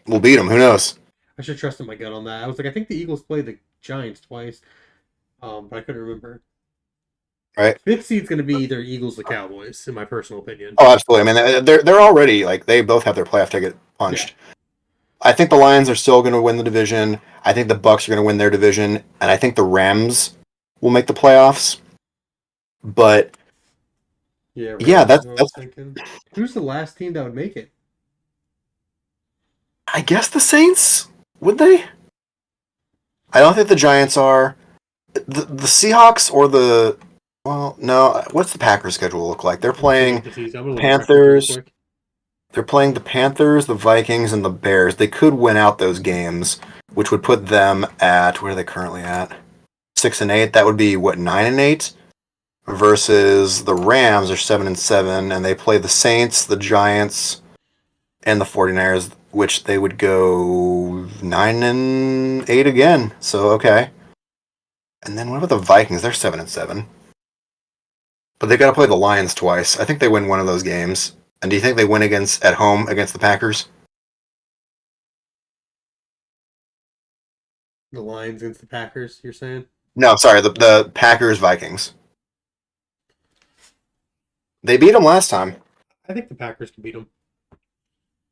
will beat them. Who knows? I should trust in my gut on that. I was like, I think the Eagles played the Giants twice, but I couldn't remember. Right? Fifth seed's going to be either Eagles or Cowboys, in my personal opinion. Oh, absolutely. I mean, they're already like they both have their playoff ticket punched. Yeah. I think the Lions are still going to win the division. I think the Bucks are going to win their division, and I think the Rams will make the playoffs. But yeah, that's thinking. Who's the last team that would make it? I guess the Saints, would they? I don't think the Giants are. The Seahawks or the... Well, no. What's the Packers' schedule look like? They're playing Panthers. They're playing the Panthers, the Vikings, and the Bears. They could win out those games, which would put them at... Where are they currently at? 6-8. That would be, what, 9-8? Versus the Rams are 7-7, and they play the Saints, the Giants, and the 49ers, which they would go 9-8 again. So, okay. And then what about the Vikings? They're 7-7. But they got to play the Lions twice. I think they win one of those games. And do you think they win at home against the Packers? The Lions against the Packers, you're saying? No, sorry, the Packers Vikings. They beat them last time. I think the Packers can beat them.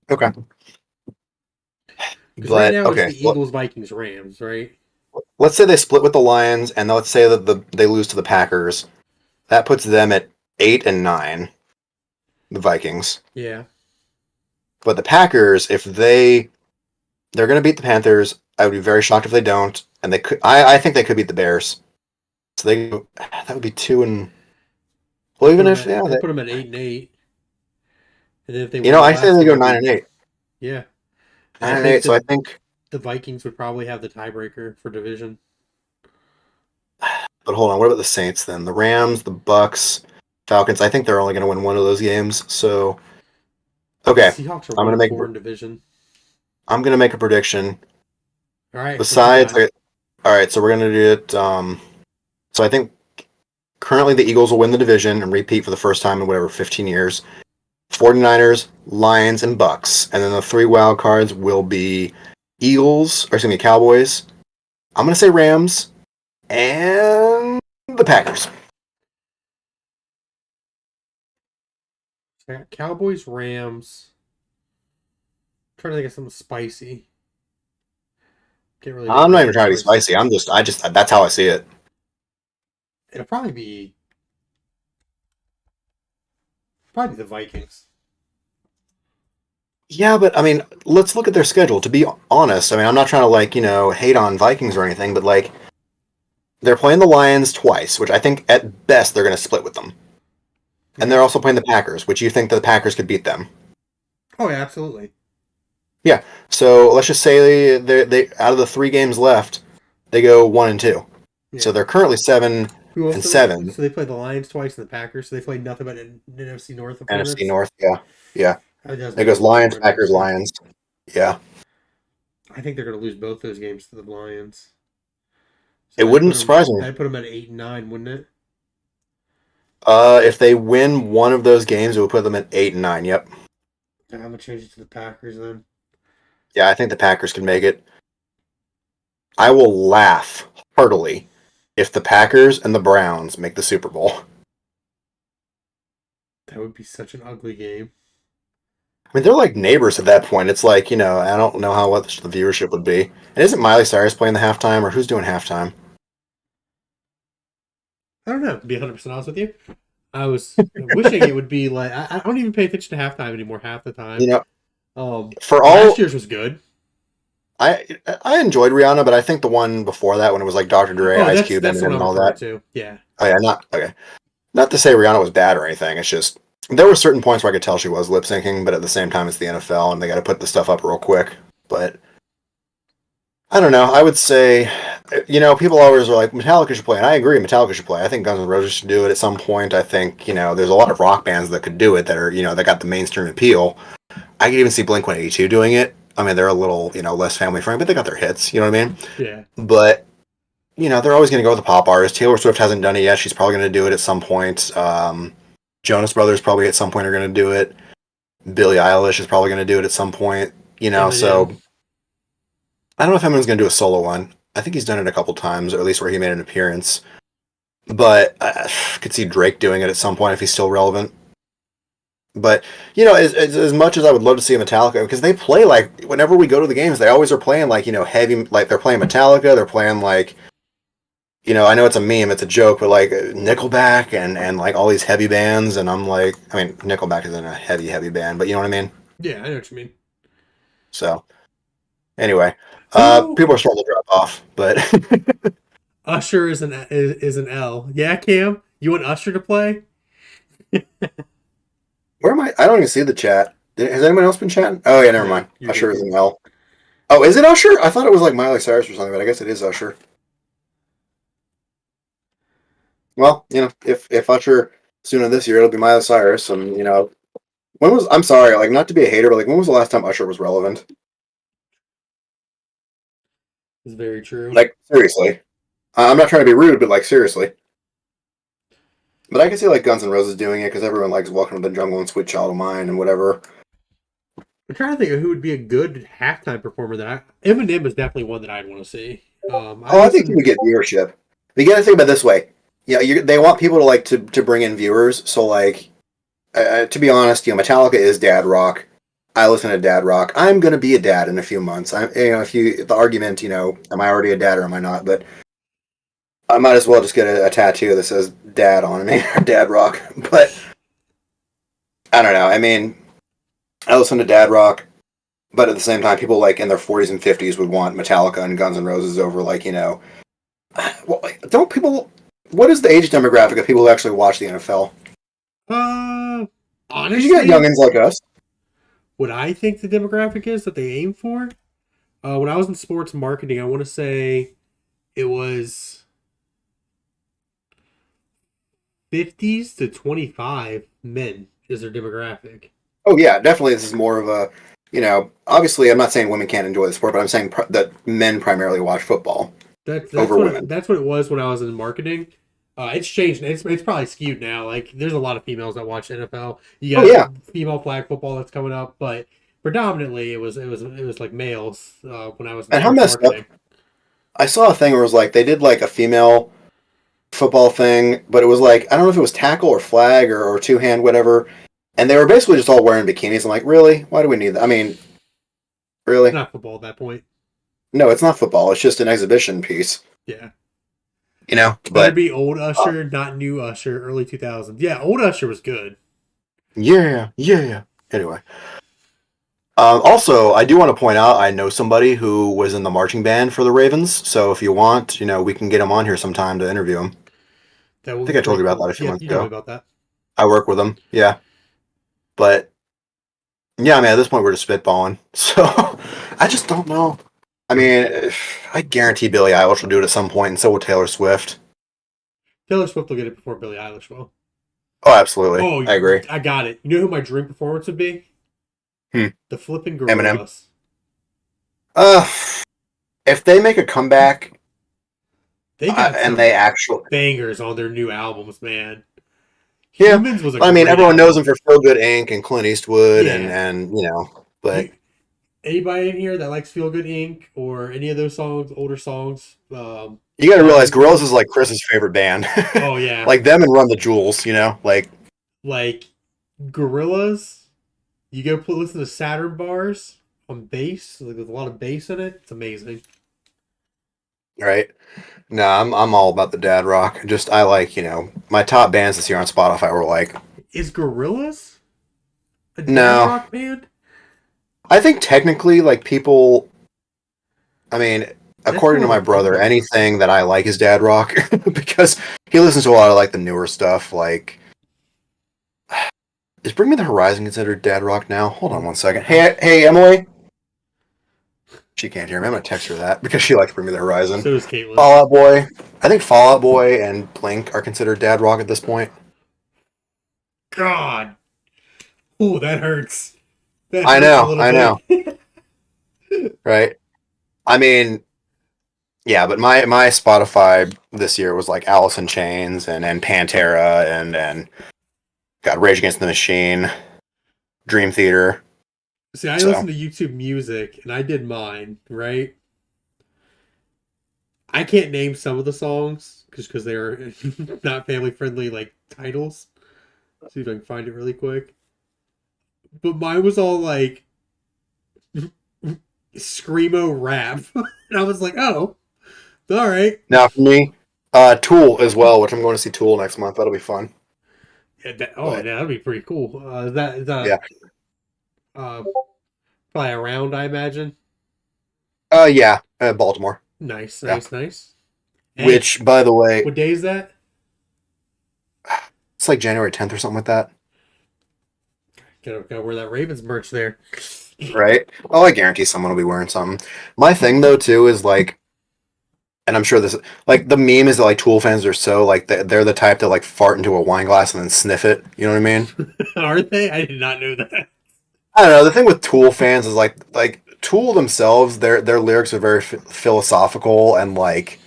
Okay. Because right But now it's okay, the Eagles, Vikings, Rams, right? let's say they split with the Lions, and let's say that they lose to the Packers. That puts them at 8-9, the Vikings. Yeah. But the Packers, if they're going to beat the Panthers, I would be very shocked if they don't. And they could, I think they could beat the Bears. So that would be 2 and. Well, even if yeah, They put them at 8-8, and then if they you win know, the I say last they two, go it'd 9-8, yeah. And I 9-8. think So I think. the Vikings would probably have the tiebreaker for division. But hold on, what about the Saints then? The Rams, the Bucks, Falcons. I think they're only going to win one of those games. So okay, Seahawks are I'm going to make 1-4 in division. I'm going to make a prediction. All right. Besides, all right, so we're going to do it. So I think currently the Eagles will win the division and repeat for the first time in whatever 15 years. 49ers, Lions, and Bucks. And then the 3 wild cards will be Cowboys. I'm going to say Rams and the Packers. I got Cowboys, Rams. I'm trying to think of something spicy. Can't really. I'm not even trying to be spicy. That's how I see it. It'll probably be the Vikings. Yeah, but I mean, let's look at their schedule. To be honest, I mean, I'm not trying to hate on Vikings or anything, but they're playing the Lions twice, which I think at best they're going to split with them. And they're also playing the Packers, which you think that the Packers could beat them. Oh, yeah, absolutely. Yeah. So let's just say they out of the 3 games left, they go 1-2. Yeah. So they're currently 7-7. So they play the Lions twice and the Packers. So they played nothing but an NFC North opponents. NFC North, yeah. It goes Lions, Packers, Lions. Yeah. I think they're going to lose both those games to the Lions. So it wouldn't surprise me. I'd put them at 8-9, wouldn't it? If they win one of those games, it would put them at 8-9. Yep. I'm gonna change it to the Packers then. Yeah, I think the Packers can make it. I will laugh heartily if the Packers and the Browns make the Super Bowl. That would be such an ugly game. I mean, they're like neighbors at that point. It's like, I don't know what the viewership would be. And isn't Miley Cyrus playing the halftime, or who's doing halftime? I don't know, to be 100% honest with you. I was wishing it would be like, I don't even pay attention to halftime anymore half the time. Last year's was good. I enjoyed Rihanna, but I think the one before that, when it was like Dr. Dre, Ice Cube, and all that. Too. Yeah. Oh yeah, not to say Rihanna was bad or anything. It's just there were certain points where I could tell she was lip syncing, but at the same time, it's the NFL and they got to put the stuff up real quick. But I don't know. I would say, people always are like Metallica should play, and I agree, Metallica should play. I think Guns N' Roses should do it at some point. I think there's a lot of rock bands that could do it that are that got the mainstream appeal. I could even see Blink-182 doing it. I mean, they're a little, less family friendly, but they got their hits. You know what I mean? Yeah. But, they're always going to go with the pop artist. Taylor Swift hasn't done it yet. She's probably going to do it at some point. Jonas Brothers probably at some point are going to do it. Billie Eilish is probably going to do it at some point. So I don't know if Eminem's going to do a solo one. I think he's done it a couple times, or at least where he made an appearance. But I could see Drake doing it at some point if he's still relevant. But, as much as I would love to see a Metallica, because they play whenever we go to the games, they always are playing heavy, they're playing Metallica, they're playing I know it's a meme, it's a joke, but Nickelback and all these heavy bands, and I'm like, I mean, Nickelback isn't a heavy band, but you know what I mean? Yeah, I know what you mean. So, anyway, people are starting to drop off, but Usher is an L. Yeah, Cam, you want Usher to play? Where am I? I don't even see the chat. Has anyone else been chatting? Oh, yeah, never mind. Usher is an L. Oh, is it Usher? I thought it was Miley Cyrus or something, but I guess it is Usher. Well, if Usher sooner this year, it'll be Miley Cyrus. And, I'm sorry, not to be a hater, but when was the last time Usher was relevant? It's very true. Seriously. I'm not trying to be rude, but seriously. But I can see Guns N' Roses doing it because everyone likes Welcome to the Jungle and Sweet Child of Mine and whatever. I'm trying to think of who would be a good halftime performer Eminem is definitely one that I'd want to see. I think he would get viewership. You got to think about it this way. Yeah, they want people to bring in viewers. So to be honest, Metallica is dad rock. I listen to dad rock. I'm gonna be a dad in a few months. If the argument, am I already a dad or am I not? But I might as well just get a tattoo that says dad on me or dad rock. But I don't know. I mean, I listen to dad rock, but at the same time, people like in their 40s and 50s would want Metallica and Guns N' Roses over well, don't people? What is the age demographic of people who actually watch the NFL? Uh, Because you got honestly, youngins like us. what I think the demographic is that they aim for. When I was in sports marketing, I want to say it was 50s to 25 men is their demographic. Oh yeah, definitely. This is more of a, obviously, I'm not saying women can't enjoy the sport, but I'm saying that men primarily watch football That's over women. that's what it was when I was in marketing. It's changed. It's probably skewed now. Like there's a lot of females that watch NFL. You Oh got yeah, female flag football that's coming up, but predominantly it was like males when I was in and how sports messed up. marketing. I saw a thing where it was like they did like a female football thing, but it was like I don't know if it was tackle or flag or two hand whatever, and they were basically just all wearing bikinis. I'm like, really? Why do we need that? I mean, It's really? not football at that point. No, it's not football. It's just an exhibition piece, Yeah, better But be old uh, Usher, not new Usher, early 2000s. Yeah, old Usher was good. yeah. Anyway, also, I do want to point out I know somebody who was in the marching band for the Ravens. So if you want, we can get him on here sometime to interview him. That I would think be I told pretty you about that cool. a few Yeah, months you told me ago. about that. I work with him. Yeah, but yeah, I mean, at this point we're just spitballing. So I just don't know. I mean, I guarantee Billie Eilish will do it at some point, and so will Taylor Swift. Taylor Swift will get it before Billie Eilish will. Oh, absolutely. Oh, I agree. I got it. You know who my dream performance would be? Hmm. The flipping Eminem. gorillas. Uh, if they make a comeback They got and some they actually, bangers on their new albums, man. yeah, Humans was a I mean, great everyone knows album. him for Feel Good Inc. and Clint Eastwood, Yeah. but You anybody in here that likes Feel Good Inc. or any of those songs, older songs, you got to realize Flying Gorillaz is Bird. like Chris's favorite band, Oh yeah. like them and Run the Jewels. Like Like Gorillas. You go listen to Saturn bars on bass. Like there's a lot of bass in it. It's amazing. right. No, I'm all about the dad rock. Just I like my top bands this year on Spotify were like Is Gorillas a dad no. rock band? I think technically like people. I mean, That's according more to of my a punk brother, rock. anything that I like is dad rock because he listens to a lot of like the newer stuff. Like, is Bring Me the Horizon considered dad rock now? Hold on one second. Hey, Emily. She can't hear me. I'm gonna text her that because she likes Bring Me the Horizon. So does Caitlin. Fall Out Boy. I think Fall Out Boy and Blink are considered dad rock at this point. God. Oh, that hurts. That I hurts a know, little I know, bit. right? I mean, yeah, but my Spotify this year was like Alice in Chains and Pantera and got Rage Against the Machine, Dream Theater. See, I listen So to YouTube music and I did mine, right? I can't name some of the songs because they're not family friendly like titles. See if I can find it really quick. But mine was all like screamo rap, and I was like, "Oh, all right." now for me, Tool as well, which I'm going to see Tool next month. That'll be fun. Yeah, yeah, But that'd be pretty cool. Is yeah, that uh, probably around? I imagine. yeah, Baltimore. Nice, Yeah, nice, nice. Hey, which by the way, what day is that? it's like January 10th or something like that, Gotta wear that Ravens merch there. right? Oh, I guarantee someone will be wearing something. My thing though too is like, and I'm sure this like the meme is that like Tool fans are so like they're the type that like fart into a wine glass and then sniff it. You know what I mean? Are they? I did not know that. I don't know. The thing with Tool fans is like Tool themselves, their lyrics are very philosophical and like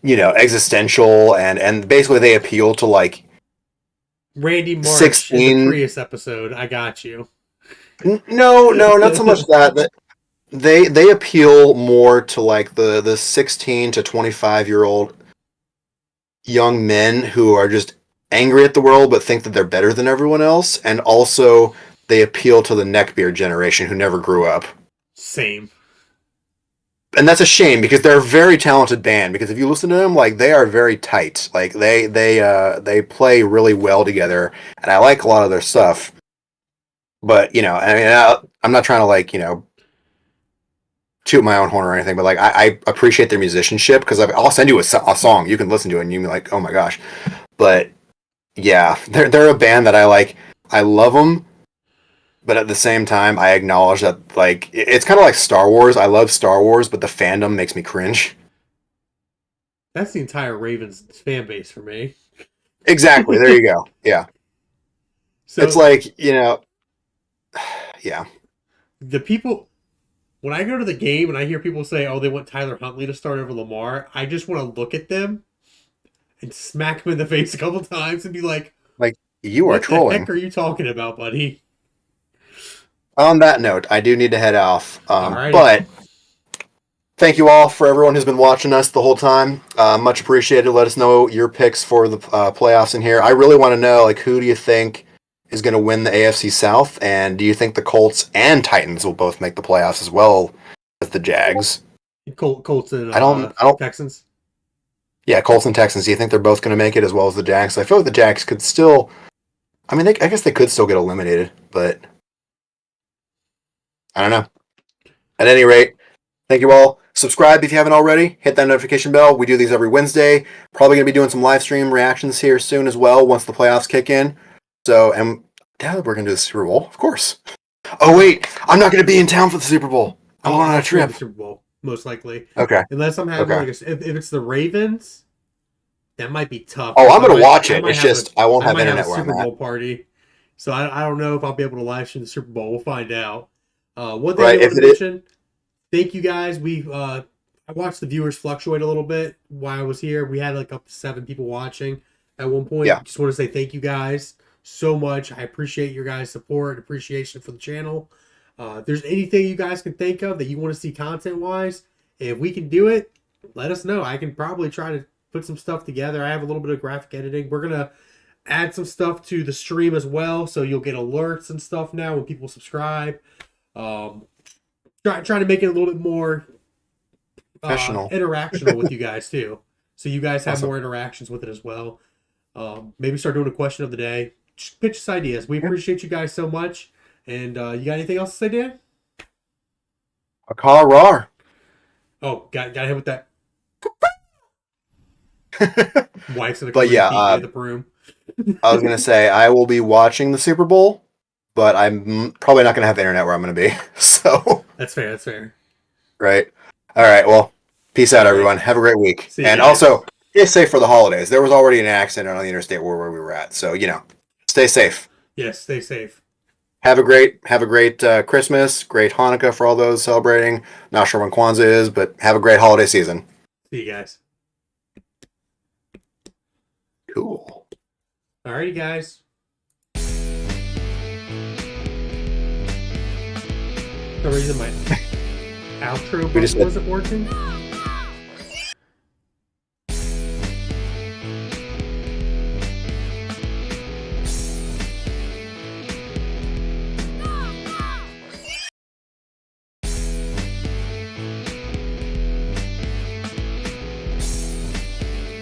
existential and basically they appeal to like Randy Marsh in the 16. Prius episode. I got you. No, not so much that. That they appeal more to like the 16 to 25-year-old young men who are just angry at the world but think that they're better than everyone else and also they appeal to the neckbeard generation who never grew up. Same. And that's a shame because they're a very talented band. Because if you listen to them, like they are very tight. Like they play really well together, and I like a lot of their stuff. But you know, I mean, I'm not trying to like toot my own horn or anything, but like I appreciate their musicianship because I'll send you a song you can listen to it and you can be like, oh my gosh. But yeah, they're a band that I like. I love them. But at the same time, I acknowledge that, like, it's kind of like Star Wars. I love Star Wars, but the fandom makes me cringe. That's the entire Ravens fan base for me. Exactly. There you go. Yeah. So It's like, yeah. the people, when I go to the game and I hear people say, "Oh, they want Tyler Huntley to start over Lamar," I just want to look at them and smack them in the face a couple times and be like, Like, you are "What the trolling. heck are you talking about, buddy?" On that note, I do need to head off. Alrighty. But thank you all for everyone who's been watching us the whole time. Much appreciated. Let us know your picks for the playoffs in here. I really want to know, like, who do you think is going to win the AFC South? And do you think the Colts and Titans will both make the playoffs as well as the Jags? Colts and I don't- Texans. Yeah, Colts and Texans. Do you think they're both going to make it as well as the Jags? I feel like the Jags could still... I mean, I guess they could still get eliminated, but... I don't know. At any rate, thank you all. Subscribe if you haven't already. Hit that notification bell. We do these every Wednesday. Probably going to be doing some live stream reactions here soon as well once the playoffs kick in. So, and yeah, we're going to do the Super Bowl, of course. Oh, wait. I'm not going to be in town for the Super Bowl. I'm going on a trip. Super Bowl, most likely. Okay. Unless I'm having, Okay. like, if it's the Ravens, that might be tough. Oh, I'm going to I watch might it. It's have just, I won't I have might internet have a where I'm Super at. Bowl party. So I don't know if I'll be able to live stream the Super Bowl. We'll find out. One thing Right, I want if to it is- mention, thank you guys. I watched the viewers fluctuate a little bit while I was here. We had like up to 7 people watching at one point. Yeah. Just want to say thank you guys so much. I appreciate your guys' support and appreciation for the channel. If there's anything you guys can think of that you want to see content-wise, if we can do it, let us know. I can probably try to put some stuff together. I have a little bit of graphic editing. We're going to add some stuff to the stream as well, so you'll get alerts and stuff now when people subscribe. Trying to make it a little bit more Professional. interactional with you guys too, so you guys have Awesome. more interactions with it as well. Maybe start doing a question of the day. Just pitch us ideas. We appreciate you guys so much. And you got anything else to say, Dan? A car roar. Oh, got hit with that. Wife's gonna But come yeah, in the room. I was going to say, I will be watching the Super Bowl, but I'm probably not going to have internet where I'm going to be. So, That's fair. That's fair. right. All right. Well, peace out, everyone. Have a great week. See you And guys. also, stay safe for the holidays. There was already an accident on the interstate where we were at. So, stay safe. Yes. Stay safe. Have a great Christmas, great Hanukkah for all those celebrating. Not sure when Kwanzaa is, but have a great holiday season. See you guys. Cool. Alrighty, guys. For some reason, my outro We just button wasn't working.